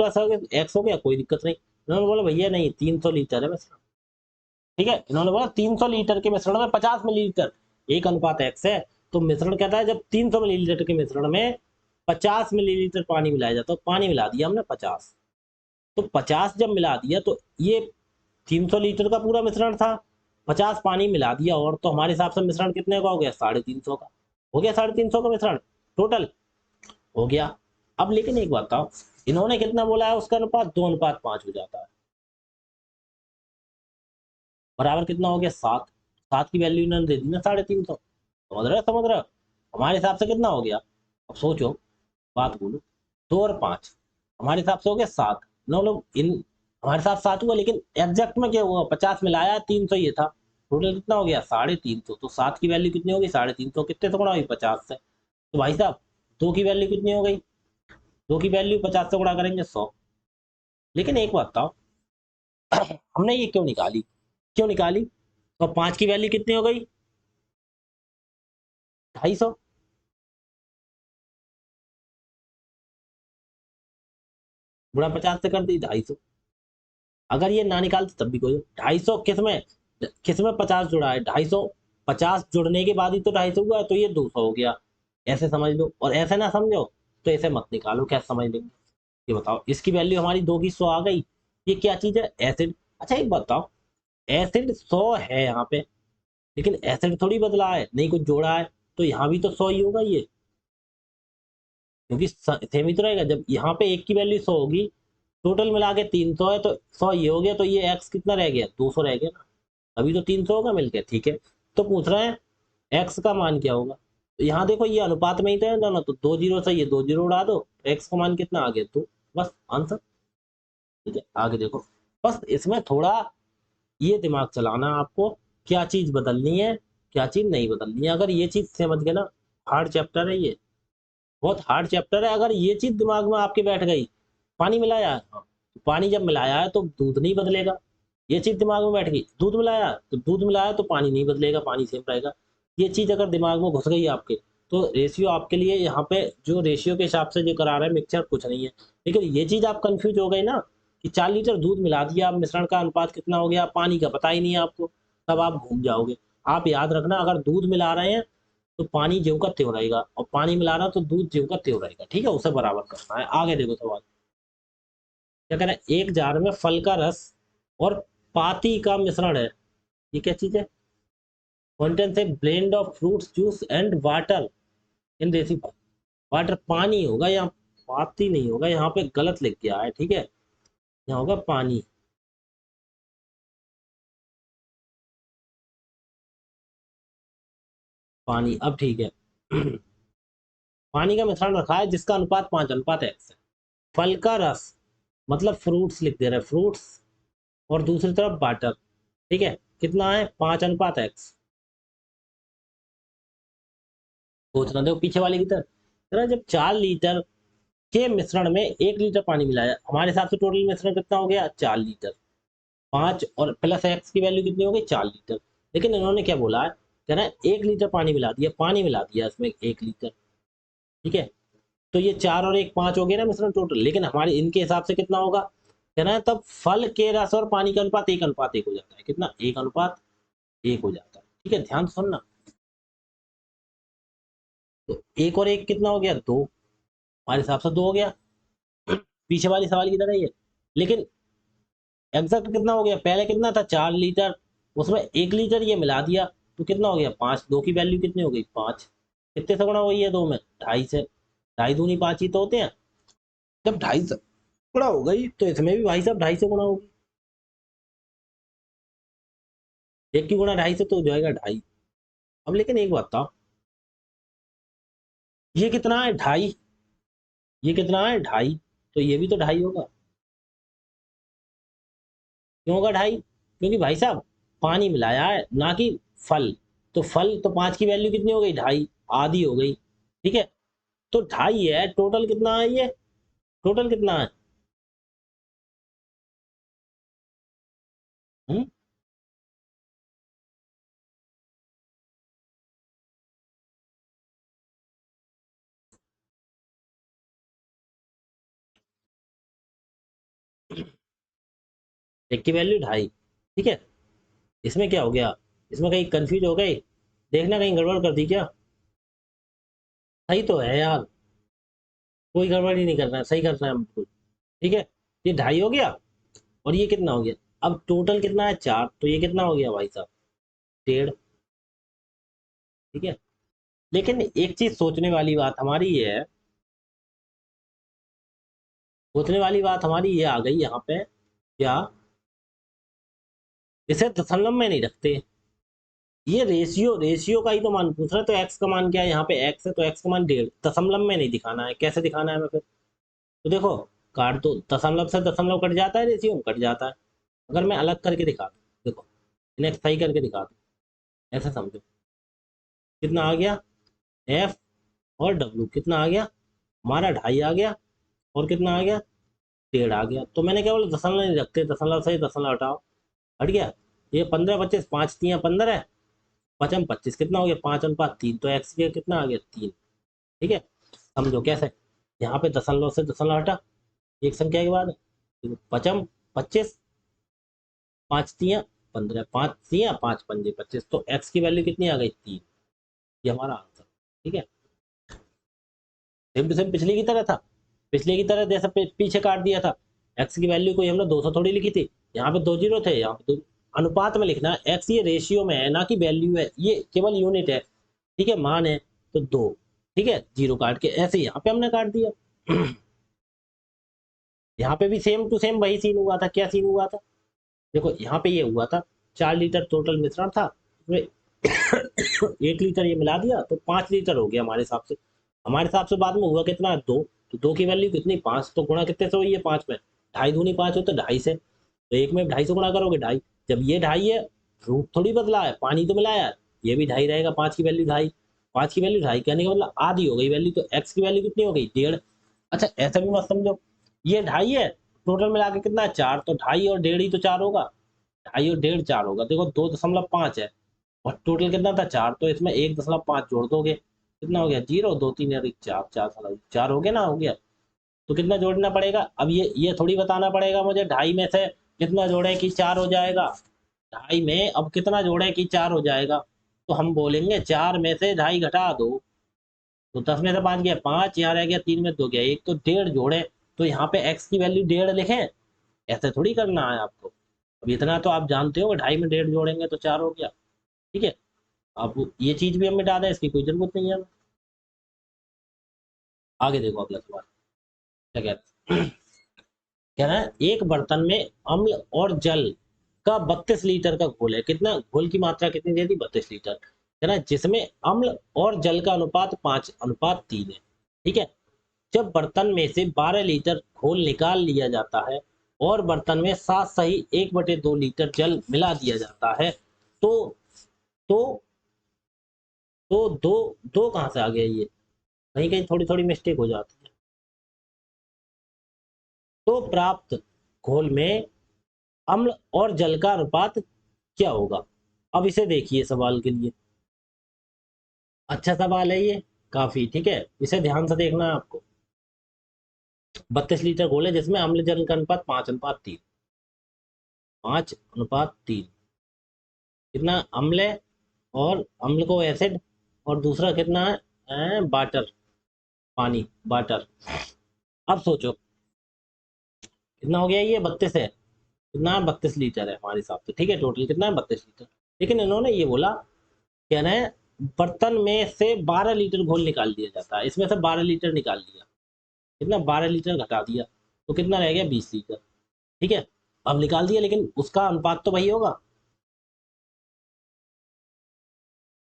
x हो गया, कोई दिक्कत नहीं। इन्होंने बोला भैया नहीं, 300 लीटर है मिश्रण, ठीक है, इन्होंने बोला 300 लीटर के मिश्रण में 50 मिलीलीटर, 1:x है। तो मिश्रण कहता है जब 300 मिलीलीटर के मिश्रण में 50 मिलीलीटर पानी मिलाया जाता, तो पानी मिला दिया हमने 50। तो 50 जब मिला दिया तो ये 300 लीटर का पूरा मिश्रण था, 50 पानी मिला दिया, और तो हमारे हिसाब से मिश्रण कितने का हो गया? 350 का। हो गया 350 का मिश्रण टोटल, हो गया। अब लेकिन एक बात बताओ, इन्होंने कितना बोला है उसका अनुपात? 2:5 हो जाता है, बराबर कितना हो गया? 7। 7 की वैल्यू इन्होंने दे दी ना 350। समझ रहे हो? समझ रहे हो? हमारे हिसाब से कितना हो गया? अब सोचो, बात बोलो, 2 और 5 हमारे हिसाब से हो गया 7। नौ लोग इन, हमारे साथ 7 हुआ, लेकिन एग्जैक्ट में क्या हुआ? 50 मिलाया, 300 ये था, टोटल कितना हो गया? 350। तो 7 की वैल्यू कितनी होगी? 350 कितने से गुणा हुई? 50 से। तो भाई साहब 2 की वैल्यू कितनी हो गई? 2 की वैल्यू 50 से गुणा करेंगे 100। लेकिन एक बात बताओ, हमने ये क्यों निकाली? क्यों निकाली? तो 5 की वैल्यू कितनी हो गई? 250। गुणा 50 से कर दी 250। अगर ये ना निकालते तब भी कोई, 250 किस में 50 जुड़ा है? 250 50 जुड़ने के बाद ही तो 250 हुआ है, तो ये 200 हो गया। ऐसे समझ लो, और ऐसे ना समझो तो ऐसे मत निकालो, क्या समझ लेंगे? ये बताओ, इसकी वैल्यू हमारी 2 की 100 आ गई। ये क्या चीज है? एसिड। अच्छा एक बताओ, एसिड 100 है यहाँ पे, लेकिन एसिड थोड़ी बदला है, नहीं कुछ जोड़ा है, तो यहाँ भी तो 100 ही होगा ये, क्योंकि सेम ही तो रहेगा। जब यहाँ पे एक की वैल्यू 100 होगी, टोटल मिला के 300 है, तो 100 ये हो गया, तो ये एक्स कितना रह गया? 200 रह गया ना। अभी तो 300 होगा मिलके, ठीक है। तो पूछ रहे हैं एक्स का मान क्या होगा। तो यहाँ देखो ये अनुपात में ही तो है दोनों, तो 2 जीरो से ये 2 जीरो उड़ा दो, एक्स का मान कितना आ गया, तो बस आंसर। ठीक है, आगे देखो। बस इसमें थोड़ा ये दिमाग चलाना आपको, क्या चीज बदलनी है क्या चीज नहीं बदलनी है। अगर ये चीज समझ गए ना, हार्ड चैप्टर है ये, बहुत हार्ड चैप्टर है। अगर ये चीज दिमाग में आपके बैठ गई, पानी मिलाया है, हाँ, तो पानी जब मिलाया है तो दूध नहीं बदलेगा। ये चीज दिमाग में बैठ गई, दूध मिलाया तो दूध मिलाया तो पानी नहीं बदलेगा, पानी सेम रहेगा। ये चीज अगर दिमाग में घुस गई आपके, तो रेशियो आपके लिए यहाँ पे जो रेशियो के हिसाब से जो करा रहा है मिक्सचर कुछ नहीं है। लेकिन ये चीज आप कंफ्यूज हो गई ना कि 4 लीटर दूध मिला दिया, आप मिश्रण का अनुपात कितना हो गया, पानी का पता ही नहीं है आपको, तब आप घूम जाओगे। आप याद रखना, अगर दूध मिला रहे हैं तो पानी ज्यों का त्यों रहेगा, और पानी मिला रहा तो दूध ज्यों का त्यों रहेगा। ठीक है, उसे बराबर करना है। आगे देखो सवाल क्या कह रहा है, एक जार में फल का रस और पाती का मिश्रण है, ये क्या चीज है। Contents A blend of fruits juice and water in recipe. Water पानी होगा, यहाँ पाती नहीं होगा, यहाँ पे गलत लिख गया है, ठीक है, यहाँ होगा पानी। पानी, अब ठीक है। पानी का मिश्रण रखा है जिसका अनुपात 5:1 है। फल का रस मतलब फ्रूट्स लिख दे रहे हैं, फ्रूट्स, और दूसरी तरफ वाटर, ठीक है, कितना है 5:1। सोचना, देखो पीछे वाले की तरह, जब 4 लीटर के मिश्रण में 1 लीटर पानी मिलाया, हमारे हिसाब से टोटल मिश्रण कितना हो गया, 4 लीटर। 5 और प्लस एक्स की वैल्यू कितनी हो गई, 4 लीटर। लेकिन इन्होंने क्या बोला है, कह रहा है 1 लीटर पानी मिला दिया, पानी मिला दिया इसमें 1 लीटर, ठीक है। तो ये 4 और 1 5 हो गया ना मिश्रण टोटल, लेकिन हमारे इनके हिसाब से कितना होगा, कह रहा है तब फल के रस और पानी का अनुपात 1:1 हो जाता है, कितना, 1:1 हो जाता है। ठीक है, ध्यान से सुनना। तो 1 और 1 कितना हो गया, 2, हमारे हिसाब से 2 हो गया, पीछे वाली सवाल की तरह ही है। लेकिन एग्जैक्ट कितना हो गया, पहले कितना था 4 लीटर, उसमें 1 लीटर ये मिला दिया, तो कितना हो गया 5, 2 की वैल्यू कितनी हो गई 5, कितने से गुणा हुई है 2 में, 2.5 से, 2.5 दूनी 5 ही तो होते हैं। जब 2.5 से गुणा हो गई तो इसमें भी भाई साहब 2.5 से गुणा होगी, 1 की गुणा 2.5 से तो हो जाएगा 2.5। अब लेकिन एक बात था, ये कितना है 2.5, ये कितना है 2.5, तो ये भी तो 2.5 होगा। क्यों होगा 2.5, क्योंकि भाई साहब पानी मिलाया है ना कि फल, तो फल तो 5 की वैल्यू कितनी हो गई 2.5, आधी हो गई, ठीक है। तो 2.5 है, टोटल कितना है ये, टोटल कितना है, हम्म, एक की वैल्यू 2.5, ठीक है। इसमें क्या हो गया, इसमें कहीं कंफ्यूज हो गए, देखना कहीं गड़बड़ कर दी क्या, सही तो है यार, कोई गड़बड़ ही नहीं करना है, सही करना है बिल्कुल, ठीक है। ये 2.5 हो गया, और ये कितना हो गया, अब टोटल कितना है 4, तो ये कितना हो गया भाई साहब 1.5, ठीक है। लेकिन एक चीज सोचने वाली बात हमारी ये है, सोचने वाली बात हमारी ये आ गई यहाँ पे, क्या इसे दशमलव में नहीं रखते, ये रेशियो, रेशियो का ही तो मान पूछ रहे हैं, तो एक्स का मान क्या है, यहाँ पे एक्स है तो एक्स का मान 1.5, दशमलव में नहीं दिखाना है, कैसे दिखाना है हमें फिर, तो देखो काट दो, दशमलव से दशमलव कट जाता है, रेशियो कट जाता है। अगर मैं अलग करके दिखा दूँ, देखो इन्हें सही करके दिखा दूँ, ऐसा समझो, कितना आ गया, एफ और डब्ल्यू कितना आ गया, हमारा 2.5 आ गया, और कितना आ गया 1.5 आ गया। तो मैंने क्या बोला, दशमलव नहीं रखते, दशमलव से दशमलव हटाओ, हट गया। ये 15 25, 5 3 15 है, 5 में 25 कितना हो गया, 5:3, तो एक्स के कितना आ गया 3, ठीक है। समझो कैसे, यहाँ पे दशमलव से दशमलव हटा, एक संख्या के बाद 5 25, 5 3 15, 5 3 5 5 25, तो एक्स की वैल्यू कितनी आ गई 3, ये हमारा आंसर, ठीक है। सेम टू सेम पिछले की तरह था, पिछले की तरह जैसा पीछे काट दिया था, एक्स की वैल्यू को हमने 200 थोड़ी लिखी थी, यहाँ पे 2 जीरो थे, यहाँ पे 2, अनुपात में लिखना है, एक्स ये रेशियो में है ना कि वैल्यू है, ये केवल यूनिट है, ठीक है, मान है तो 2, ठीक है, जीरो काट के ऐसे यहाँ पे हमने काट दिया। यहाँ पे भी सेम टू सेम वही सीन हुआ था, क्या सीन हुआ था, देखो यहाँ पे ये हुआ था, 4 लीटर टोटल मिश्रण था, उसमें 1 लीटर ये मिला दिया तो 5 लीटर हो गया हमारे हिसाब से। हमारे हिसाब से बाद में हुआ कितना, 2। तो 2 की वैल्यू कितनी, 5। तो गुणा कितने से हुई है, 5 में। 2.5 दूनी 5 होता है, 2.5 से। तो 1 में 2.5 से गुणा करोगे 2.5। जब ये 2.5 है, रूप थोड़ी बदला है, पानी तो मिलाया है, ये भी 2.5 रहेगा। 5 की वैल्यू 2.5, 5 की वैल्यू 2.5 कहने का मतलब आधी हो गई वैल्यू। तो एक्स की वैल्यू कितनी हो गई, 1.5। अच्छा ऐसा भी मत समझो, ये 2.5 है, टोटल मिला के कितना है, 4। तो 2.5 और 1.5 ही तो 4 होगा, 2.5 और 1.5 4 होगा। देखो 2.5 है और टोटल कितना था, 4। तो इसमें 1.5 जोड़ दोगे, कितना हो गया, 0। 2 3 और 1 4, 4 हो गया ना, हो गया। तो कितना जोड़ना पड़ेगा, अब ये थोड़ी बताना पड़ेगा मुझे 2.5 में से कितना जोड़े कि 4 हो जाएगा। 2.5 में अब कितना जोड़े कि 4 हो जाएगा, तो हम बोलेंगे 4 में से 2.5 घटा दो, तो 10 में से 5 गया 5, यहाँ रह गया 3 में 2 गया 1, तो 1.5 जोड़े। तो यहाँ पे x की वैल्यू 1.5 लिखें, ऐसे थोड़ी करना है आपको। अब इतना तो आप जानते हो, 2.5 में 1.5 जोड़ेंगे तो 4 हो गया, ठीक है। अब ये चीज भी हम मिटा दें, इसकी कोई जरूरत नहीं है हमें। आगे देखो अगला सवाल क्या कहता है। कह रहा है एक बर्तन में अम्ल और जल का 32 लीटर का घोल है। कितना, घोल की मात्रा कितनी दे दी, 32 लीटर। कह रहा है जिसमें अम्ल और जल का अनुपात 5:3 है, ठीक है। जब बर्तन में से 12 लीटर घोल निकाल लिया जाता है और बर्तन में 7 सही 1/2 लीटर जल मिला दिया जाता है, तो तो दो दो कहाँ से आ गया ये, कहीं कहीं थोड़ी थोड़ी मिस्टेक हो जाती है। तो प्राप्त घोल में अम्ल और जल का अनुपात क्या होगा। अब इसे देखिए सवाल के लिए, अच्छा सवाल है ये काफी, ठीक है। इसे ध्यान से देखना है आपको। 32 लीटर घोल है जिसमें अम्ल जल का अनुपात 5:3, 5:3। कितना अम्ल है, और अम्ल को एसिड, और दूसरा कितना है, वाटर, पानी, वाटर। अब सोचो कितना हो गया, ये 32 है, कितना 32 लीटर है हमारे हिसाब से, ठीक है। टोटल कितना है, 32 लीटर। लेकिन इन्होंने ये बोला, कह रहे हैं बर्तन में से 12 लीटर घोल निकाल दिया जाता है, इसमें से 12 लीटर निकाल दिया, कितना 12 लीटर घटा दिया, तो कितना रह गया, 20 लीटर, ठीक है। अब निकाल दिया, लेकिन उसका अनुपात तो वही होगा,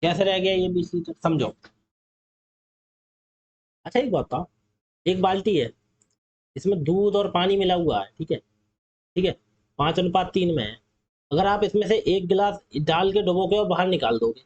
कैसे रह गया ये 20 लीटर, समझो। अच्छा एक बात बताओ, एक बाल्टी है, इसमें दूध और पानी मिला हुआ है, ठीक है, ठीक है, 5:3 में है। अगर आप इसमें से एक गिलास डाल के डुबो के और बाहर निकाल दोगे,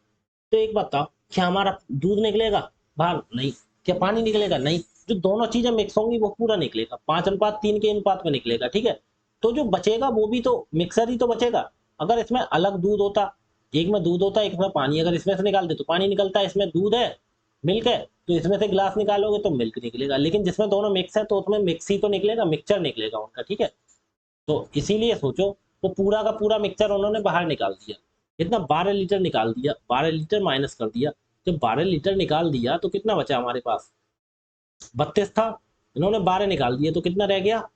तो एक बात बताओ, क्या हमारा दूध निकलेगा बाहर, नहीं। क्या पानी निकलेगा, नहीं। जो दोनों चीजें मिक्स होंगी वो पूरा निकलेगा, 5:3 के अनुपात में निकलेगा, ठीक है। तो जो बचेगा वो भी तो मिक्सर ही तो बचेगा। अगर इसमें अलग दूध होता, एक में दूध होता एक में पानी, अगर इसमें से निकाल दे तो पानी निकलता है, इसमें दूध है, मिल्क है, तो इसमें से गिलास निकालोगे तो मिल्क निकलेगा। लेकिन जिसमें दोनों मिक्स है तो उसमें मिक्स ही तो निकलेगा, मिक्सचर निकलेगा उनका, ठीक है। तो इसीलिए सोचो, वो पूरा का पूरा मिक्सचर उन्होंने बाहर निकाल दिया, कितना 12 लीटर निकाल दिया, 12 लीटर माइनस कर दिया। जब 12 लीटर निकाल दिया तो कितना बचा हमारे पास, 32 था, इन्होंने 12 निकाल दिया तो कितना रह गया,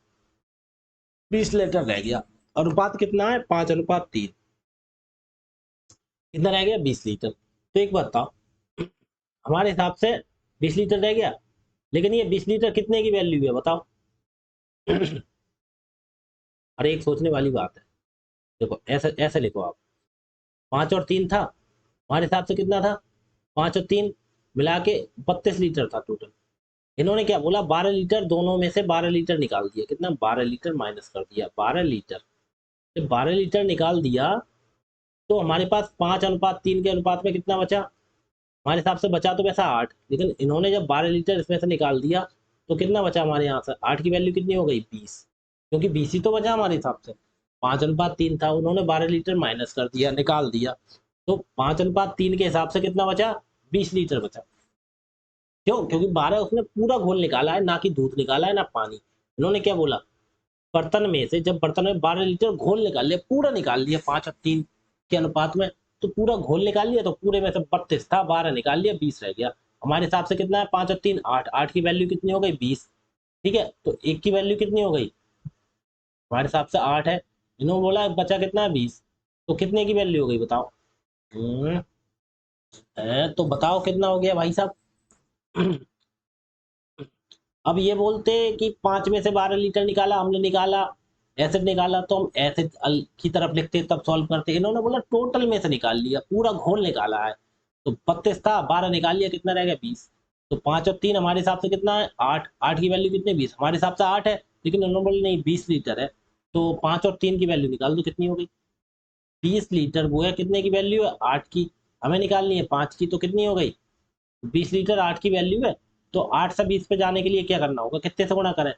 20 लीटर रह गया। अनुपात कितना है, 5:3, कितना रह गया, 20 लीटर। तो एक बात बताओ, हमारे हिसाब से 20 लीटर रह गया, लेकिन ये 20 लीटर कितने की वैल्यू है बताओ। अरे एक सोचने वाली बात है, देखो ऐसे ऐसे लिखो आप, 5 और 3 था, हमारे हिसाब से कितना था, 5 और 3 मिला के 32 लीटर था टोटल। इन्होंने क्या बोला, 12 लीटर, दोनों में से 12 लीटर निकाल दिया, कितना 12 लीटर माइनस कर दिया, 12 लीटर। जब 12 लीटर निकाल दिया तो हमारे पास 5:3 के अनुपात में कितना बचा, हमारे हिसाब से बचा तो वैसा 8, लेकिन इन्होंने जब 12 लीटर इसमें से निकाल दिया तो कितना बचा हमारे यहाँ से, 8 की वैल्यू कितनी हो गई, 20, क्योंकि 20 ही तो बचा हमारे हिसाब से। 5:3 था, उन्होंने 12 लीटर माइनस कर दिया, निकाल दिया, तो 5:3 के हिसाब से कितना बचा, 20 लीटर बचा। क्यों, क्योंकि 12 उसने पूरा घोल निकाला है, ना कि दूध निकाला है ना पानी। इन्होंने क्या बोला, बर्तन में से, जब बर्तन में 12 लीटर घोल निकाल लिया, पूरा निकाल लिया 5:3 के अनुपात में, तो पूरा घोल निकाल लिया, तो पूरे में से 32 था, 12 निकाल लिया, 20 रह गया। हमारे हिसाब से कितना है, 5 और 3 8, 8 की वैल्यू कितनी हो गई, 20, ठीक है। तो एक की वैल्यू कितनी हो गई, हमारे हिसाब से 8 है, इन्होंने बोला बचा कितना है, 20, तो कितने की वैल्यू हो गई बताओ। हम्म, तो बताओ कितना हो गया भाई साहब। अब ये बोलते कि 5 में से 12 लीटर निकाला, हमने निकाला, एसिड निकाला तो हम एसिड की तरफ लिखते तब सॉल्व करते। इन्होंने बोला टोटल में से निकाल लिया, पूरा घोल निकाला है। तो 32 था, 12 निकाल लिया, कितना रह गया 20। तो 5 और 3 हमारे हिसाब से कितना है 8, 8 की वैल्यू कितनी 20, हमारे हिसाब से 8 है, लेकिन इन्होंने बोला नहीं 20 लीटर है। तो 5 और 3 की वैल्यू निकाल दो, कितनी हो गई 20 लीटर। वो है कितने की वैल्यू है 8 की, हमें निकालनी है 5 की, तो कितनी हो गई 20 लीटर 8 की वैल्यू है। तो 8 से 20 पे जाने के लिए क्या करना होगा, कितने से गुणा करें,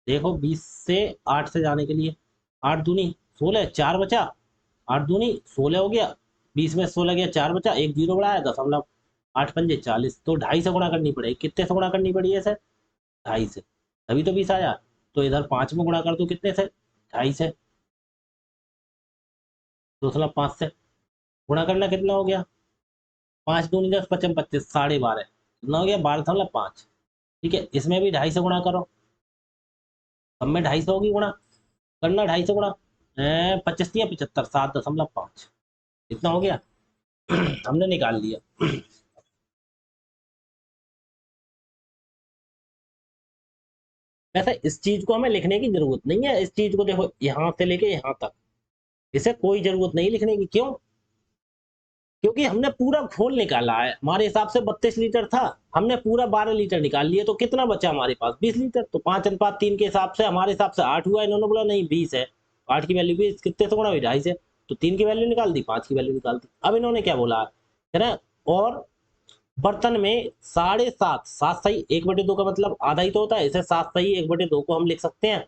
देखो 20 से 8 से जाने के लिए 8 दूनी 16, 4 बचा, 8 दूनी 16 हो गया, 20 में 16 गया, 4 बचा, एक जीरो बढ़ाया दशमलव, 8 पंजे 40। तो 2.5 से गुणा करनी पड़ेगी, कितने से गुणा करनी पड़ी है सर 2.5 से, तभी तो 20 आया। तो इधर 5 में गुणा कर दो, कितने से 2.5 से, 2.5 से गुणा करना कितना हो गया 5 दूनी 10, 55 25, 12.5 कितना हो गया 12.5। ठीक है, इसमें भी 2.5 से गुणा करो, अब में 2.5 होगी गुणा, करना 2.5 से गुणा, 25 या 75, 7.5 इतना हो गया। हमने निकाल लिया। वैसे इस चीज को हमें लिखने की जरूरत नहीं है, इस चीज को देखो यहाँ से लेके यहाँ तक, इसे कोई जरूरत नहीं लिखने की, क्यों, क्योंकि हमने पूरा घोल निकाला है। हमारे हिसाब से 32 लीटर था, हमने पूरा 12 लीटर निकाल लिया, तो कितना बचा हमारे पास 20 लीटर। तो 5:3 के हिसाब से हमारे हिसाब से 8 हुआ, इन्होंने बोला नहीं 20 है, 8 की वैल्यू 20, कितने से गुणा हुई 2.5 से, तो 3 की वैल्यू निकाल दी, 5 की वैल्यू निकाल दी। अब इन्होंने क्या बोला है ना, और बर्तन में 7.5, 7 सही 1/2 का मतलब आधा ही तो होता है, इसे 7 सही 1/2 को हम लिख सकते हैं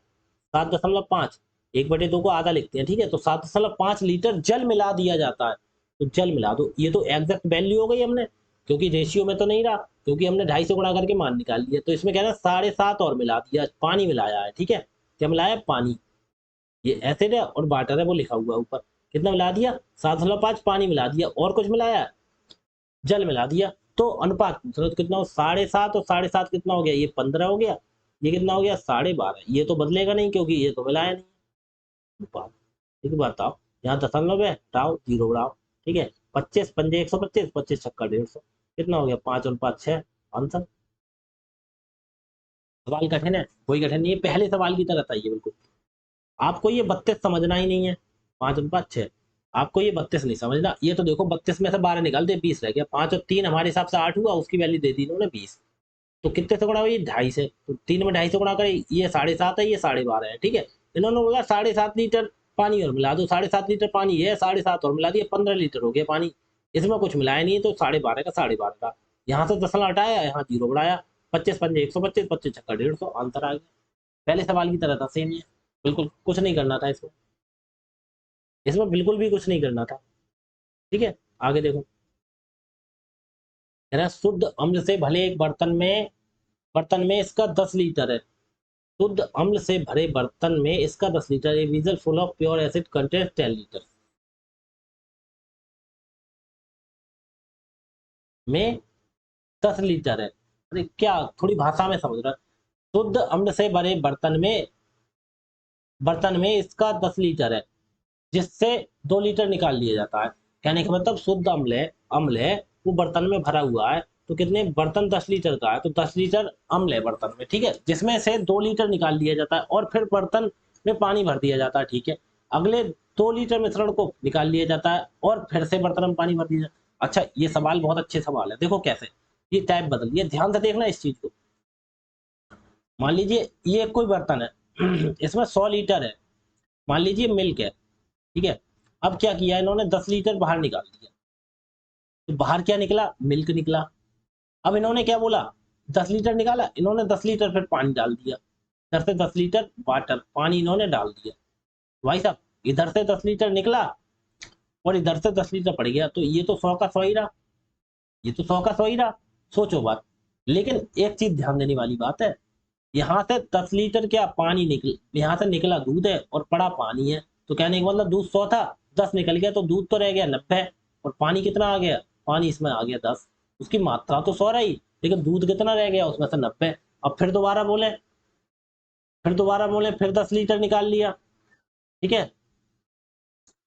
7.5, 1/2 को आधा लिखते हैं, ठीक है। तो 7.5 लीटर जल मिला दिया जाता है, तो जल मिला दो, ये तो एग्जैक्ट वैल्यू हो गई हमने, क्योंकि रेशियो में तो नहीं रहा, क्योंकि हमने 2.5 से गुणा करके मान निकाल लिया। तो इसमें क्या है 7.5 और मिला दिया, पानी मिलाया है, ठीक है, क्या मिलाया पानी, ये एसिड है और वाटर है वो लिखा हुआ है ऊपर, कितना मिला दिया 7.5 पानी मिला दिया, और कुछ मिलाया जल मिला दिया। तो अनुपात पूछ रहे हो तो कितना हो 7.5 और 7.5 कितना हो गया, ये 15 हो गया, ये कितना हो गया 12.5, ये तो बदलेगा नहीं क्योंकि ये तो मिलाया नहीं अनुपात। ठीक है, बताओ यहाँ दशमलव है, हटाओ जीरो बढ़ाओ, ठीक है, 25 पंजे 125, 25 छक्का 150, कितना हो गया 5 और 5 6, आंसर। सवाल कठिन है, कोई कठिन नहीं है, पहले सवाल की तरह था ये बिल्कुल। आपको ये 32 समझना ही नहीं है, 5 और 5 6, आपको ये 32 नहीं समझना। ये तो देखो 32 में से 12 निकाल दे 20 रह गया, 5 और 3 हमारे हिसाब से 8 हुआ, उसकी वैल्यू दे दी इन्होंने 20। तो कितने से गुणा हुई 2.5 से, तो 3 में 2.5 से गुणा करें, ये 7.5 है, ये 12.5 है, ठीक है। इन्होंने बोला 7.5 लीटर पानी और मिला दो, 7.5 लीटर पानी है, 7.5 और मिला दिया, 15 लीटर हो गया पानी, इसमें कुछ मिलाया नहीं, तो 12.5 का 12.5 का, यहाँ से दशमलव हटाया, यहाँ जीरो बढ़ाया, 25 पंजे 125, 25 छक्का 150, आंसर आ गया। पहले सवाल की तरह था, सेम है, बिल्कुल कुछ नहीं करना था इसमें, इसमें बिल्कुल भी कुछ नहीं करना था। ठीक है, आगे देखो, कह रहा है, शुद्ध अम्ल से भले एक बर्तन में इसका 10 लीटर है, शुद्ध अम्ल से भरे बर्तन में इसका 10 litre, A वीजल full of pure acid contains 10 litre में 10 लीटर है। अरे क्या, थोड़ी भाषा में समझ रहा, शुद्ध अम्ल से भरे बर्तन में इसका 10 लीटर है, जिससे 2 लीटर निकाल लिया जाता है। कहने का मतलब शुद्ध अम्ल है वो बर्तन में भरा हुआ है, तो कितने, बर्तन 10 लीटर का है, तो 10 लीटर अम्ल है बर्तन में, ठीक है, जिसमें से 2 लीटर निकाल लिया जाता है, और फिर बर्तन में पानी भर दिया जाता है, ठीक है। अगले 2 लीटर मिश्रण को निकाल लिया जाता है, और फिर से बर्तन में पानी भर दिया जाता है। अच्छा, ये सवाल बहुत अच्छे सवाल है, देखो कैसे ये टाइप बदल, ये ध्यान से देखना इस चीज को। मान लीजिए ये कोई बर्तन है, इसमें 100 लीटर है, मान लीजिए मिल्क है, ठीक है। अब क्या किया इन्होंने, 10 लीटर बाहर निकाल दिया, तो बाहर क्या निकला, मिल्क निकला। अब इन्होंने क्या बोला, 10 लीटर निकाला, इन्होंने 10 लीटर फिर पानी डाल दिया, इधर से 10 लीटर वाटर पानी इन्होंने डाल दिया, भाई साहब इधर से 10 लीटर निकला और इधर से 10 लीटर पड़ गया, तो ये तो 100 का 100 ही रहा, ये तो 100 का 100 ही रहा, सोचो बात। लेकिन एक चीज ध्यान देने वाली बात है, यहाँ से 10 लीटर क्या पानी निकल, यहाँ से निकला दूध है और पड़ा पानी है, तो कहने का मतलब दूध 100 था, 10 निकल गया, तो दूध तो रह गया 90, और पानी कितना आ गया, पानी इसमें आ गया 10, उसकी मात्रा तो 100 रही, लेकिन दूध कितना रह गया उसमें से 90। अब फिर दोबारा बोले फिर 10 लीटर निकाल लिया, ठीक है,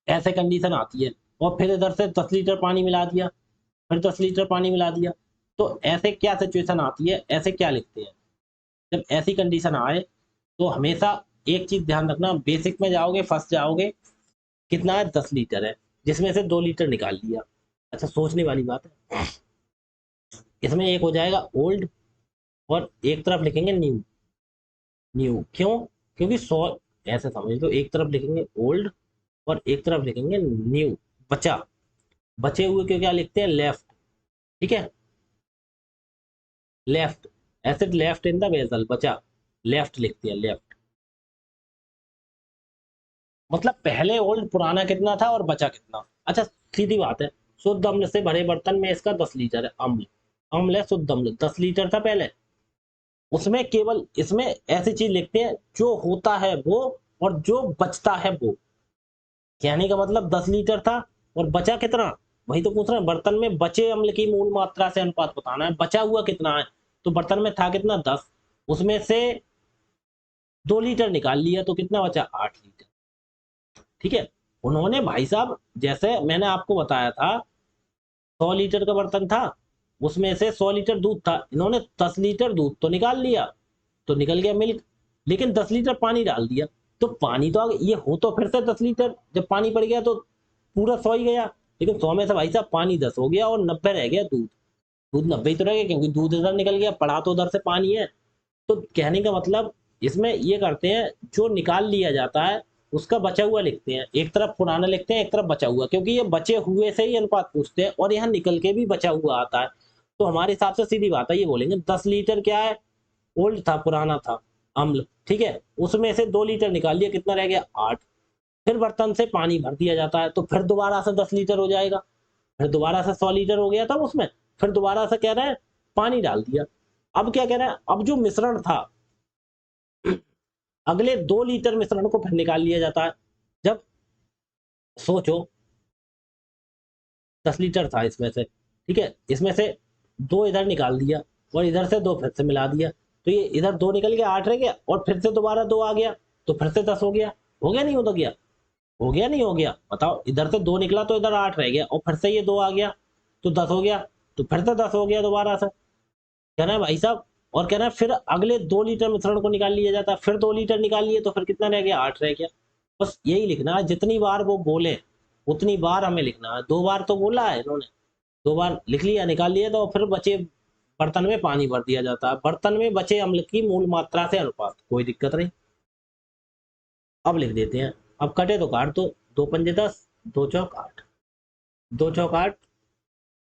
ऐसे कंडीशन आती है। और फिर इधर से 10 लीटर पानी मिला दिया, फिर 10 लीटर पानी मिला दिया, तो ऐसे क्या सिचुएशन आती है, ऐसे क्या लिखते हैं, जब ऐसी कंडीशन आए तो हमेशा एक चीज ध्यान रखना, बेसिक में जाओगे, फर्स्ट जाओगे, कितना है 10 लीटर है, जिसमें से 2 लीटर निकाल लिया। अच्छा, सोचने वाली बात है, इसमें एक हो जाएगा ओल्ड और एक तरफ लिखेंगे न्यू। न्यू क्यों? क्योंकि 100, ऐसे समझ लो, एक तरफ लिखेंगे ओल्ड और एक तरफ लिखेंगे न्यू। बचा, बचे हुए को क्या लिखते हैं? लेफ्ट। ठीक है, left, acid left in the vessel, बचा, लेफ्ट लिखते हैं, लेफ्ट। मतलब पहले ओल्ड पुराना कितना था और बचा कितना। अच्छा, सीधी बात है, शुद्ध अम्ल से भरे बर्तन में इसका 10 लीटर है अम्ल, अम्ल है शुद्ध अम्ल, 10 लीटर था पहले। उसमें केवल इसमें ऐसी चीज लिखते हैं जो होता है वो और जो बचता है वो। कहने का मतलब 10 लीटर था और बचा कितना, वही तो पूछ रहे हैं। बर्तन में बचे अम्ल की मूल मात्रा से अनुपात बताना है, बचा हुआ कितना है। तो बर्तन में था कितना 10, उसमें से 2 लीटर निकाल लिया तो कितना बचा 8 लीटर। ठीक है, उन्होंने भाई साहब, जैसे मैंने आपको बताया था, 100 लीटर का बर्तन था, उसमें से 100 लीटर दूध था, इन्होंने 10 लीटर दूध तो निकाल लिया, तो निकल गया मिल्क, लेकिन 10 लीटर पानी डाल दिया। तो पानी तो ये हो तो फिर से 10 लीटर, जब पानी पड़ गया तो पूरा 100 ही गया, लेकिन 100 में से भाई साहब पानी 10 हो गया और 90 रह गया दूध। दूध 90 ही तो रह गया, क्योंकि दूध इधर निकल गया, पड़ा तो उधर से पानी है। तो कहने का मतलब इसमें ये करते हैं, जो निकाल लिया जाता है उसका बचा हुआ लिखते हैं, एक तरफ पुराना लिखते हैं, एक तरफ बचा हुआ, क्योंकि ये बचे हुए से ही अनुपात पूछते हैं और यहाँ निकल के भी बचा हुआ आता है। तो हमारे हिसाब से सीधी बात है, ये बोलेंगे 10 लीटर क्या है, ओल्ड था, पुराना था अम्ल। ठीक है, उसमें से 2 लीटर निकाल लिया, कितना रह गया 8। फिर बर्तन से पानी भर दिया जाता है, तो फिर दोबारा से 10 लीटर हो जाएगा, फिर दोबारा से 100 लीटर हो गया था उसमें, फिर दोबारा से कह रहे हैं पानी डाल दिया। अब क्या कह रहे हैं, अब जो मिश्रण था, अगले 2 लीटर मिश्रण को फिर निकाल लिया जाता है। जब सोचो 10 लीटर था इसमें से, ठीक है, इसमें से 2 इधर निकाल दिया और इधर से 2 फिर से मिला दिया, तो ये इधर 2 निकल गया, 8 रह गया, और फिर से दोबारा 2 आ गया, तो फिर से 10 हो गया। हो गया नहीं हो तो गया, हो गया नहीं हो गया, बताओ। इधर से 2 निकला तो इधर 8 रह गया, और फिर से ये 2 आ गया तो 10 हो गया, तो फिर से 10 हो गया दोबारा से। कह रहे हैं भाई साहब, और कह रहे हैं फिर अगले 2 लीटर मिश्रण को निकाल लिया जाता है, फिर 2 लीटर निकाल लिए तो फिर कितना रह गया 8 रह गया। बस यही लिखना है, जितनी बार वो बोले उतनी बार हमें लिखना है। 2 बार तो बोला है इन्होंने, 2 बार लिख लिया, निकाल लिया, तो फिर बचे बर्तन में पानी भर दिया जाता है, बर्तन में बचे अम्ल की मूल मात्रा से अनुपात, कोई दिक्कत नहीं। अब लिख देते हैं, अब कटे तो काट दो, 2 पंजे 10, 2 चौक 8, 2 चौक 8,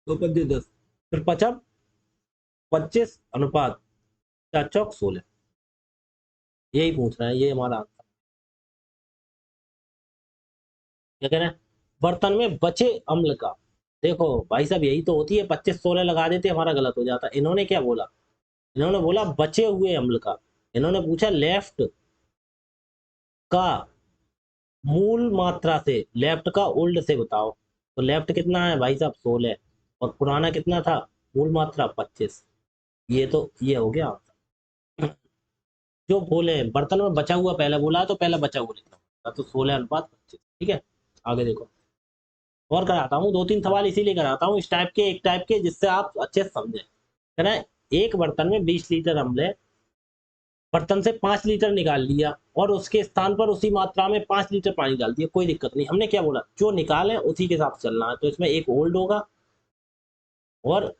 2 पंजे 10, फिर पचम 25 अनुपात 4 चौक 16। यही पूछ रहा है, ये हमारा आंसर। क्या कह रहे हैं, बर्तन में बचे अम्ल का, देखो भाई साहब यही तो होती है, 25 16 लगा देते हमारा गलत हो जाता। इन्होंने क्या बोला, इन्होंने बोला बचे हुए अम्ल का, इन्होंने पूछा लेफ्ट का मूल मात्रा से, लेफ्ट का ओल्ड से बताओ। तो लेफ्ट कितना है भाई साहब 16, और पुराना कितना था, मूल मात्रा 25। ये तो ये हो गया आंसर। जो बोले बर्तन में बचा हुआ पहले बोला है तो पहले बचा हुआ लिखना पड़ेगा, तो 16 अनुपात 25। ठीक है, आगे देखो, और कराता हूँ 2 3 सवाल इसीलिए कराता हूँ, इस टाइप के, एक टाइप के, जिससे आप अच्छे से समझें। है ना, एक बर्तन में 20 लीटर अम्ल है, बर्तन से 5 लीटर निकाल लिया और उसके स्थान पर उसी मात्रा में 5 लीटर पानी डाल दिया, कोई दिक्कत नहीं। हमने क्या बोला, जो निकाले उसी के हिसाब से चलना है, तो इसमें एक ओल्ड होगा और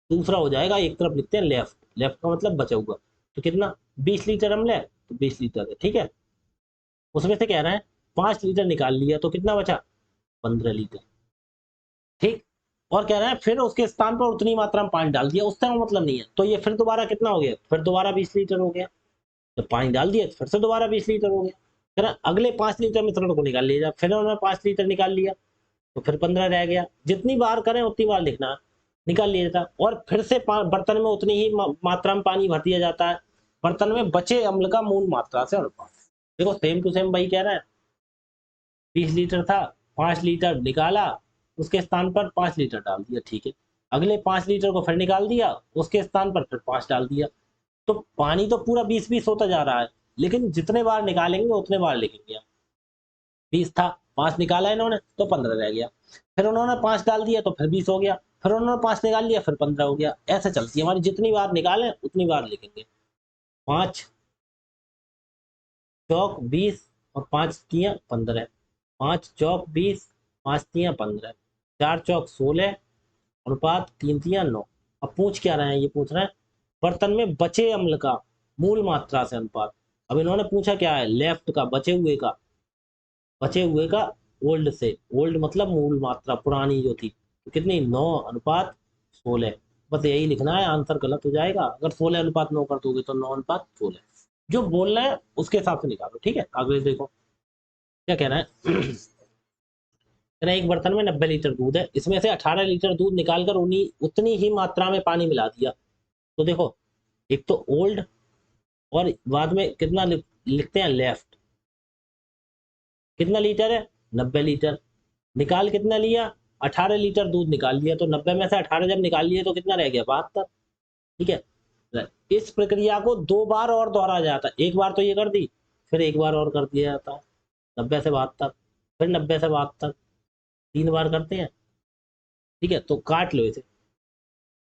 दूसरा हो जाएगा, एक तरफ लिखते हैं लेफ्ट, लेफ्ट का मतलब बचा हुआ। तो कितना, 20 लीटर अम्ल है तो 20 लीटर है, ठीक है। उसमें से कह रहा है 5 लीटर निकाल लिया तो कितना बचा, 15 लीटर। ठीक, और कह रहा है फिर उसके स्थान पर उतनी मात्रा में पानी डाल दिया, उसका मतलब नहीं है, तो ये फिर दोबारा कितना हो गया, फिर दोबारा 20 लीटर हो गया। जब पानी डाल दिया तो फिर से दोबारा 20 लीटर हो गया। फिर अगले 5 लीटर मिश्रण को निकाल लिया, फिर उन्होंने 5 लीटर निकाल लिया तो फिर 15 रह गया। जितनी बार करें उतनी बार लिखना, निकाल लिया जाता, और फिर से बर्तन में उतनी ही मात्रा में पानी भर दिया जाता है, बर्तन में बचे अम्ल का मूल मात्रा से अनुपात। देखो सेम टू सेम वही कह रहा है, 20 लीटर था, 5 लीटर निकाला, उसके स्थान पर 5 लीटर डाल दिया, ठीक है। अगले 5 लीटर को फिर निकाल दिया, उसके स्थान पर फिर 5 डाल दिया, तो पानी तो पूरा 20 20 होता जा रहा है, लेकिन जितने बार निकालेंगे उतने बार लिखेंगे। 20 था, 5 निकाला इन्होंने तो 15 रह गया, फिर उन्होंने 5 डाल दिया तो फिर 20 हो गया, फिर उन्होंने 5 निकाल लिया फिर 15 हो गया। ऐसे चलती है हमारी, जितनी बार निकालें उतनी बार लिखेंगे। 5 चौक 20 और 5 तियां 15, 5 चौक 20, 5 तियां 15, 4 चौक 16, अनुपात 3 तियां 9। अब पूछ क्या रहे हैं, ये पूछ रहे हैं बर्तन में बचे अम्ल का मूल मात्रा से अनुपात। अब इन्होंने पूछा क्या है, लेफ्ट का, बचे हुए का, बचे हुए का ओल्ड से, ओल्ड मतलब मूल मात्रा पुरानी जो थी, तो कितनी, 9 अनुपात 16। बस यही लिखना है, आंसर गलत हो जाएगा अगर 16 अनुपात 9 कर दोगे तो 9 अनुपात 16। जो बोल रहे हैं उसके हिसाब से निकालो, ठीक है। आगे देखो क्या कह रहा है। कह रहा है एक बर्तन में 90 लीटर दूध है, इसमें से 18 लीटर दूध निकालकर उन्हीं उतनी ही मात्रा में पानी मिला दिया। तो देखो, एक तो ओल्ड और बाद में कितना लिखते हैं, लेफ्ट। कितना लीटर है, 90 लीटर। निकाल कितना लिया, 18 लीटर दूध निकाल लिया, तो 90 में से 18 जब निकाल लिए तो कितना रह गया, 72। ठीक है। इस प्रक्रिया को 2 बार और दोहराया जाता है, एक बार तो ये कर दी, फिर एक बार और कर दिया जाता है, 90 से 72, फिर 90 से 72, 3 बार करते हैं। ठीक है, तो काट लो इसे,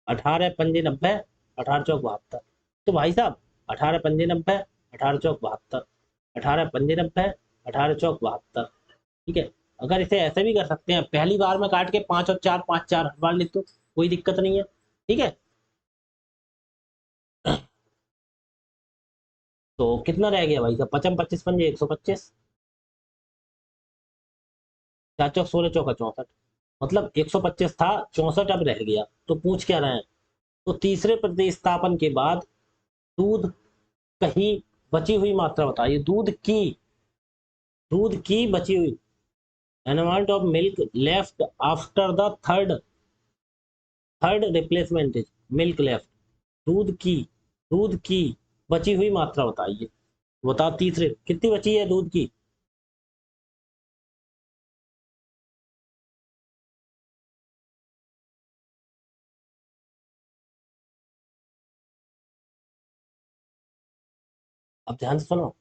18 पंजे 90, 18 चौक 72। तो भाई साहब 18 पंजे 90, 18 चौक 72, 18 पंजे 90, 18 चौक 72। ठीक है। अगर इसे ऐसे भी कर सकते हैं, पहली बार में काट के 5 और 4, 5 4 हर बार लिख दो, कोई दिक्कत नहीं है। ठीक है। तो कितना रह गया भाई साहब, 55 25 पंजे 125, 4 चौक 16 चौका 64, मतलब 125 था, 64 अब रह गया। तो पूछ क्या रहे हैं, तो तीसरे प्रतिस्थापन के बाद दूध कहीं बची हुई मात्रा बताइए, दूध की बची हुई, an amount of milk left after the third replacement is milk left. दूध की बची हुई मात्रा बताइए। बताओ तीसरे कितनी बची है दूध की। अब ध्यान से सुनो,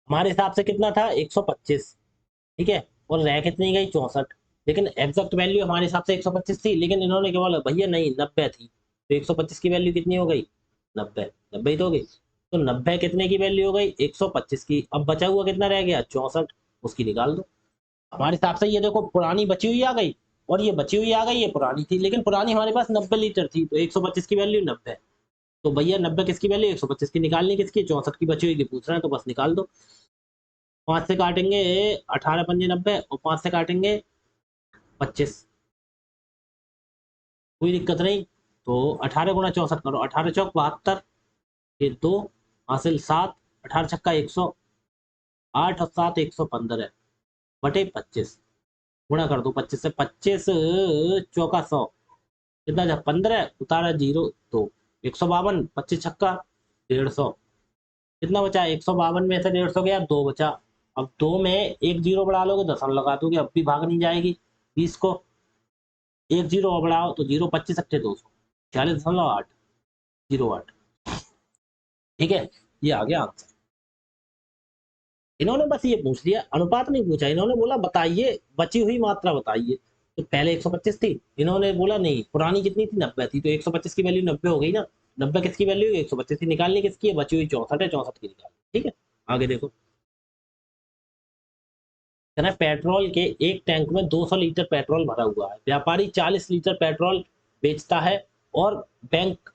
हमारे हिसाब से कितना था, 125। ठीक है, और रह कितनी गई, 64। लेकिन एग्जैक्ट वैल्यू हमारे हिसाब से 125 थी, लेकिन इन्होंने क्या बोला, भैया नहीं 90 थी, तो 125 की वैल्यू कितनी हो गई, 90। 90 ही तो हो गई। तो 90 कितने की वैल्यू हो गई, 125 की। अब बचा हुआ कितना रह गया, 64, उसकी निकाल दो। हमारे हिसाब से ये देखो, पुरानी बची हुई आ गई और ये बची हुई आ गई, ये पुरानी थी, लेकिन पुरानी हमारे पास 90 लीटर थी, तो 125 की वैल्यू 90। तो भैया 90 किसकी वैल्यू, 125 की निकालनी, किसकी, 64 की बची हुई की पूछ रहे हैं, तो बस निकाल दो। 5 से काटेंगे 18 पंजे 90, और 5 से काटेंगे 25, कोई दिक्कत नहीं। तो 18 गुणा 64 करो, 18 चौक 72, फिर 2 हासिल 7, 18 छक्का 108 और 7 115 है, बटे 25। गुणा कर दो 25 से, 25 चौका 100, कितना जा 15, उतारा 0 2, 152, 25 छक्का 150। कितना बचा, 152 में से 150 गया, 2 बचा। अब 2 में एक जीरो बढ़ा लोगे, दशमलव लगा दोगे, अब भी भाग नहीं जाएगी 20 को। एक जीरो और बढ़ाओ तो 0, 25 अट्ठे 200, 46.808। ठीक है, ये आ गया आंसर। इन्होंने बस ये पूछ लिया, अनुपात नहीं पूछा, इन्होंने बोला बताइए बची हुई मात्रा बताइए। तो पहले 125 थी, इन्होंने बोला नहीं, पुरानी कितनी थी, 90 थी, तो 125 की वैल्यू 90 हो गई ना। 90 किसकी वैल्यू, 125 की निकालनी, किसकी है, बची हुई 64 है, 64 की निकालनी। ठीक है, आगे देखो। कहना है पेट्रोल के एक टैंक में 200 लीटर पेट्रोल भरा हुआ है, व्यापारी 40 लीटर पेट्रोल बेचता है और बैंक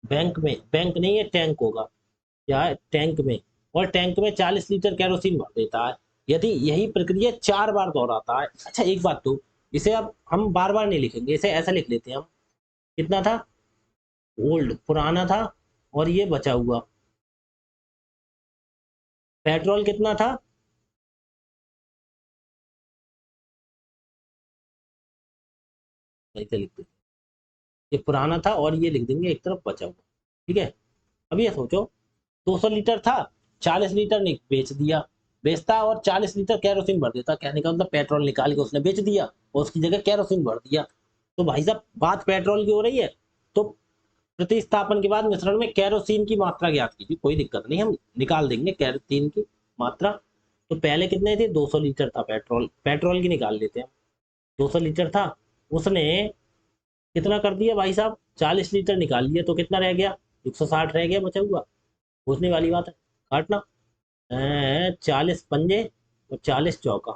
बैंक नहीं है, टैंक होगा, क्या है, टैंक में, और टैंक में 40 लीटर केरोसिन भर देता है। यदि यही प्रक्रिया 4 बार दोहराता है। अच्छा एक बात, तो इसे अब हम बार बार नहीं लिखेंगे, इसे ऐसा लिख लेते हैं हम, कितना था, ओल्ड पुराना था, और ये बचा हुआ, पेट्रोल कितना था, ऐसे लिख देते, ये पुराना था और ये लिख देंगे एक तरफ बचा हुआ। ठीक है। अब ये सोचो, 200 लीटर था, 40 लीटर ने बेच दिया, बेचता और 40 लीटर कैरोसिन भर देता, कहने का मतलब पेट्रोल निकाल के उसने बेच दिया और उसकी जगह कैरोसिन भर दिया। तो भाई साहब बात पेट्रोल की हो रही है, तो प्रतिस्थापन के बाद मिश्रण में कैरोसिन की मात्रा ज्ञात कीजिए, कोई दिक्कत नहीं, हम निकाल देंगे कैरोसिन की मात्रा। तो पहले कितने थे, 200 लीटर था पेट्रोल, पेट्रोल की निकाल लेते हैं। 200 लीटर था, उसने कितना कर दिया भाई साहब, 40 लीटर निकाल लिया, तो कितना रह गया, 160 रह गया बचा हुआ। पूछने वाली बात है, काटना। 40 पंजे और 40 चौका,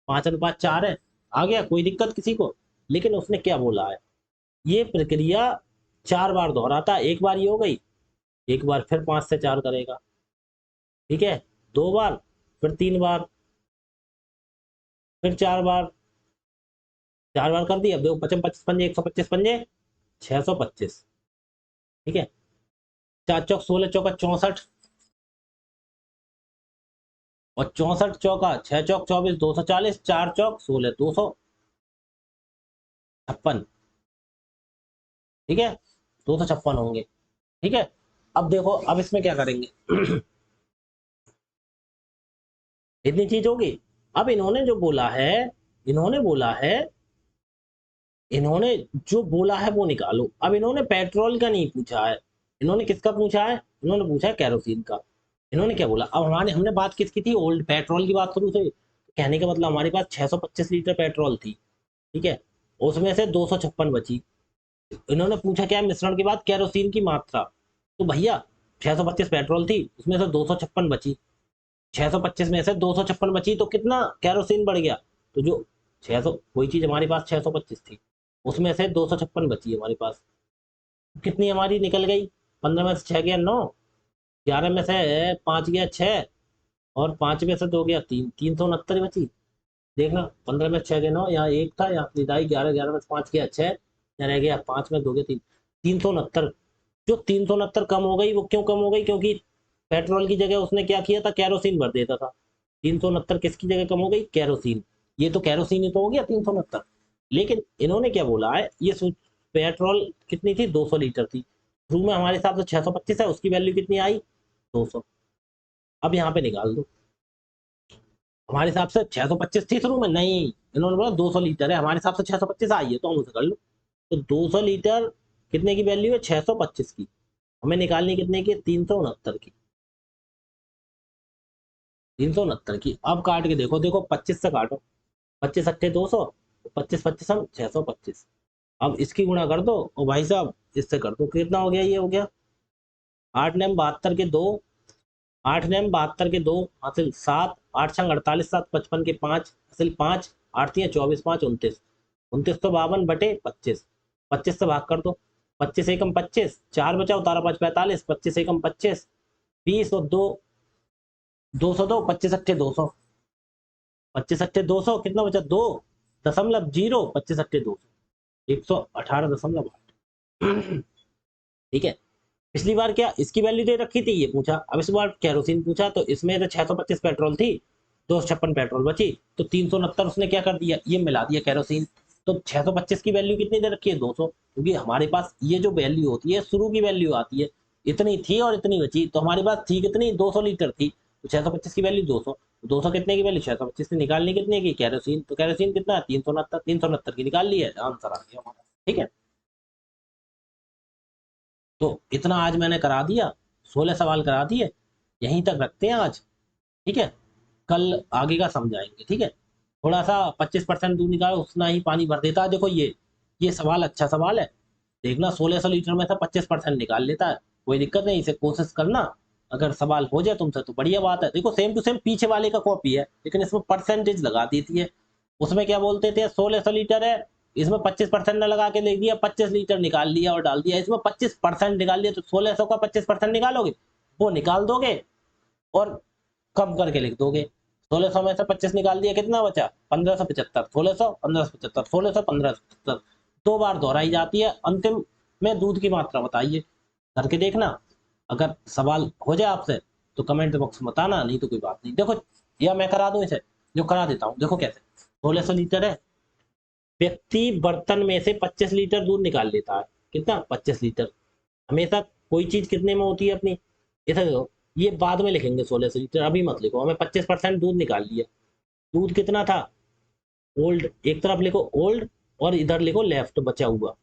5:4 है। आ गया, कोई दिक्कत किसी को? लेकिन उसने क्या बोला है, ये प्रक्रिया 4 बार दोहराता है। एक बार ये हो गई, एक बार फिर 5 से 4 करेगा, ठीक है, 2 बार, फिर 3 बार, फिर 4 बार, 4 बार कर दिया। अब देखो 55 25 पंजे, 125 पंजे, 625, ठीक है। 4 चौक 16 चौका 64, और 64 चौका 6 चौक 24, 240, 4 चौक 16, 256, ठीक है, 256 होंगे, ठीक है। अब देखो, अब इसमें क्या करेंगे? इतनी चीज होगी। अब इन्होंने जो बोला है, इन्होंने बोला है, इन्होंने जो बोला है वो निकालो। अब इन्होंने पेट्रोल का नहीं पूछा है, इन्होंने किसका पूछा है? इन्होंने पूछा है केरोसिन का। इन्होंने क्या बोला? अब हमारे हमने बात किसकी थी? ओल्ड पेट्रोल की बात शुरू से। कहने का मतलब हमारे पास 625 लीटर पेट्रोल थी, ठीक है, उसमें से 256 बची। इन्होंने पूछा क्या मिश्रण के बाद? केरोसिन की मात्रा। तो भैया 625 पेट्रोल थी, उसमें से 256 बची, 625 में से 256 बची, तो कितना केरोसिन बढ़ गया? तो जो 600, कोई चीज हमारे पास 625 थी, उसमें से 256 बची हमारे पास, कितनी हमारी निकल गई? 15 में से 6 गया 9, 11 में से 5 गया 6, और 5 में से 2 गया 3, 369 बची। देखना, 15 में 6 गया 9, यहाँ एक था, यहाँ निदाई 11, 11 में से 5 गया 6, यहाँ रह गया 5 में 2 गया 3, 369। जो 369 कम हो गई, वो क्यों कम हो गई? क्योंकि पेट्रोल की जगह उसने क्या किया था? केरोसिन भर देता था। 369 किसकी जगह कम हो गई? केरोसिन। ये तो केरोसिन ही तो हो गया 369। लेकिन इन्होंने क्या बोला है, ये पेट्रोल कितनी थी? 200 लीटर थी। शुरू में हमारे हिसाब से 625 है, उसकी वैल्यू कितनी आई? 200। अब यहाँ पे निकाल दो। हमारे हिसाब से 625 थी शुरू में, नहीं, इन्होंने बोला 200 लीटर है, हमारे हिसाब से 625 आई है, तो हम उसे कर लो। तो 200 लीटर कितने की वैल्यू है? 625 की। हमें निकालनी कितने की? 369 की। 369 की। अब काट के देखो, देखो 25 से काटो, 25 अट्ठे 200, 25 25 हम 625। अब इसकी गुणा कर दो, और भाई साहब इससे कर दो, कितना हो गया? ये हो गया 8 9 72 के 2, 8 9 72 के 2 हासिल 7, 8 6 48, 7 55 के 5 हासिल 5, 8 3 24, 5 29, 29 तो 52/25, 25 से भाग कर दो, 25 एकम 25, 4 बचा, उतारा 5 45, 25 एकम 25, 20, और 2, 202, 25 अट्ठे 200, 25 अट्ठे 200, कितना बचा? 2.0, 25 अट्ठे 200, 118.8। ठीक है। पिछली बार क्या इसकी वैल्यू दे रखी थी, ये पूछा। अब इस बार केरोसिन पूछा, तो इसमें तो 625 पेट्रोल थी, 256 पेट्रोल बची, तो 369 उसने क्या कर दिया? ये मिला दिया केरोसिन। तो 625 की वैल्यू कितनी दे रखी है? 200, क्योंकि हमारे पास ये जो वैल्यू होती है शुरू की वैल्यू आती है, इतनी थी और इतनी बची, तो हमारे पास थी कितनी? 200 लीटर थी, तो 625 की वैल्यू 200, 200 कितने की वैल्यू? 625 से निकालनी कितने की? केरोसिन। तो केरोसिन कितना है? 369, 369 की निकाल ली है, आंसर आ गया हमारा, ठीक है। तो इतना आज मैंने करा दिया, 16 सवाल करा दिए, यहीं तक रखते हैं आज, ठीक है। कल आगे का समझाएंगे, ठीक है। थोड़ा सा 25% दूध निकालो, उतना ही पानी भर देता है। देखो ये सवाल अच्छा सवाल है, देखना 1600 लीटर में से 25% निकाल लेता है। कोई दिक्कत नहीं, इसे कोशिश करना, अगर सवाल हो जाए तुमसे तो बढ़िया बात है। देखो सेम टू सेम पीछे वाले का कॉपी है, लेकिन इसमें परसेंटेज लगा देती है। उसमें क्या बोलते थे? 1600 लीटर है, इसमें 25% न लगा के लिख दिया, 25 लीटर निकाल लिया और डाल दिया। इसमें 25% निकाल दिया, तो 1600 का 25% निकालोगे, वो निकाल दोगे और कम करके लिख दोगे। 1600 में से 25 निकाल दिया, कितना बचा? 1575। 1600 1575, 1600 1575, 2 बार दोहराई जाती है। अंतिम में दूध की मात्रा बताइए, करके देखना। अगर सवाल हो जाए आपसे तो कमेंट बॉक्स में बताना, नहीं तो कोई बात नहीं। देखो, या मैं करा दूं इसे, जो करा देता हूँ, देखो कैसे। 1600 लीटर है, व्यक्ति बर्तन में से 25 लीटर दूध निकाल लेता है। कितना? 25 लीटर। हमेशा कोई चीज कितने में होती है अपनी? ऐसा देखो, ये बाद में लिखेंगे 1600 लीटर, अभी मत लिखो। हमें 25% दूध निकाल लिया। दूध कितना था? ओल्ड एक तरफ लिखो, ओल्ड, और इधर लिखो लेफ्ट बचा हुआ।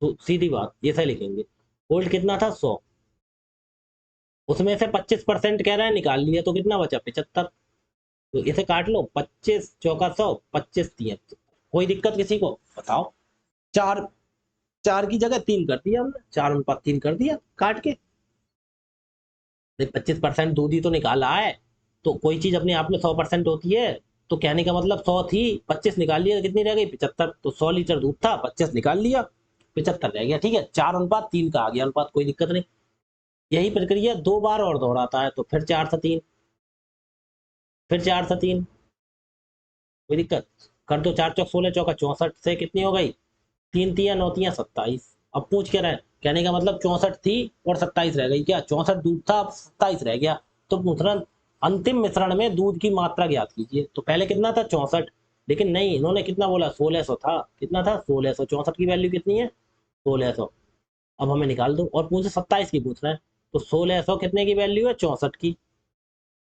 तो सीधी बात ये सही लिखेंगे। ओल्ड कितना था? 100, उसमें से 25% कह रहा है निकाल लिया, तो कितना बचा? 75। तो इसे काट लो, 25 चौका 100, 25 दिए। कोई दिक्कत किसी को? बताओ। चार, 4 की जगह 3 कर दिया हमने, 4:3 कर दिया काट के। 25% दूध ही तो निकाला है, तो कोई चीज अपने आप में 100% होती है। तो कहने का मतलब 100 थी, 25 निकाल लिया, कितनी रह गई? 75। तो 100 लीटर दूध था, 25 निकाल लिया, 75 रह गया। ठीक है, 4:3 का आ गया अनुपात, कोई दिक्कत नहीं। यही प्रक्रिया 2 बार और दोहराता है, तो फिर 4:3, फिर 4:3, कोई दिक्कत? कर दो, 4 चौक 16, चौका 64 से कितनी हो गई? 3 3 9 27। अब पूछ क्या रहा है? कहने का मतलब 64 थी और 27 रह गई। क्या 64 दूध था, अब 27 रह गया। तो पूछ रहा अंतिम मिश्रण में दूध की मात्रा ज्ञात कीजिए। तो पहले कितना था? 64। लेकिन नहीं, इन्होंने कितना बोला? 1600 था। कितना था? 1600। 64 की वैल्यू कितनी है? 1600। अब हमें निकाल दो, और पूछ 27 की पूछ रहा है। तो 1600 कितने की वैल्यू है? 64 की।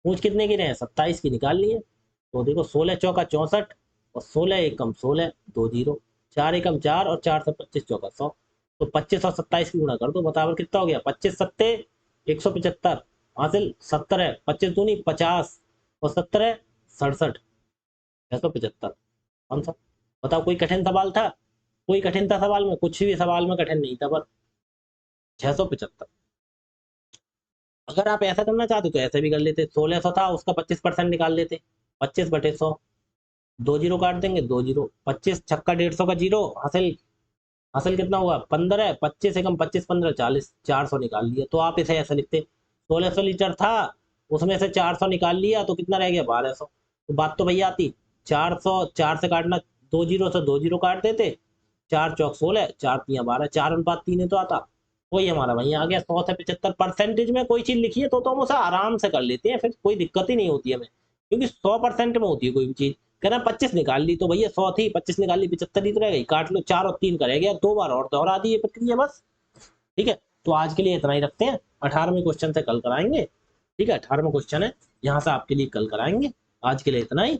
पूछ कितने की रहे हैं? 27 की निकाल लिए। तो देखो 16 चौका 64, और 16 एकम 16, 2 जीरो, 4 एकम 4, और 4 से 25 चौका 100। तो 25 और 27 की गुणा कर दो, बराबर कितना हो गया? 25 सत्ते 175, हासिल 70 है। 25 दूनी 50, और 70 है 67, 675। कौन सा? बताओ, कोई कठिन सवाल था? कोई कठिन था सवाल में? कुछ भी सवाल में कठिन नहीं था, पर 675। अगर आप ऐसा करना चाहते तो ऐसे भी कर लेते। 1600 था, उसका 25% निकाल लेते। 25/100, 2 जीरो काट देंगे, 2 जीरो, 25 छक्का 150 का जीरो, हासिल, हासिल कितना हुआ? 15 है। 25 एकम 25, 15, 40, 400 निकाल लिया। तो आप इसे ऐसे लिखते, 1600 लीटर था, उसमें से 400 निकाल लिया, तो कितना रह गया? 1200। तो बात तो भैया आती, 400, 4 से काटना, 2 जीरो से 2 जीरो काट देते, 4 चौक 16, 4 तिया 12, 4:3 ही तो आता। वही हमारा भैया आ गया। 100 से 75 परसेंटेज में कोई चीज लिखी है तो हम उसे आराम से कर लेते हैं, फिर कोई दिक्कत ही नहीं होती हमें, क्योंकि 100% में होती है कोई भी चीज। कह रहा 25 निकाल ली, तो भैया 100 थी, 25 निकाल ली, 75 ही तो रह गई। काट लो, 4 और 3 का रह गया, 2 बार और दोहरा दी ये प्रक्रिया, बस। ठीक है, तो आज के लिए इतना ही रखते हैं। 18वें क्वेश्चन से कल कराएंगे। ठीक है, 18वां क्वेश्चन है, यहाँ से आपके लिए कल कराएंगे। आज के लिए इतना ही,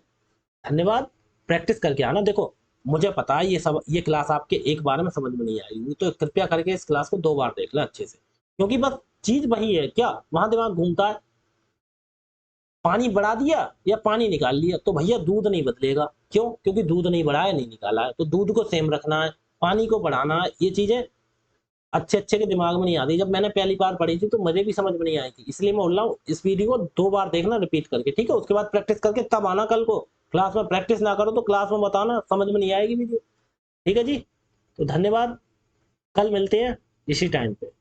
धन्यवाद। प्रैक्टिस करके आना। देखो, मुझे पता है ये क्लास आपके एक बार में समझ में नहीं आएगी, तो कृपया करके इस क्लास को 2 बार देख ले अच्छे से, क्योंकि बस चीज वही है, क्या वहां दिमाग घूमता है? पानी बढ़ा दिया या पानी निकाल लिया, तो भैया दूध नहीं बदलेगा। क्यों? क्योंकि दूध नहीं बढ़ाया, नहीं निकाला है। तो दूध को सेम रखना है, पानी को बढ़ाना है, ये चीजें अच्छे अच्छे के दिमाग में नहीं आती। जब मैंने पहली बार पढ़ी थी तो मुझे भी समझ में नहीं आई थी, इसलिए मैं बोल रहा हूँ इस वीडियो को 2 बार देखना रिपीट करके। ठीक है, उसके बाद प्रैक्टिस करके तब आना कल को क्लास में। प्रैक्टिस ना करो तो क्लास में बताना, समझ में नहीं आएगी वीडियो। ठीक है जी, तो धन्यवाद। कल मिलते हैं इसी टाइम पे।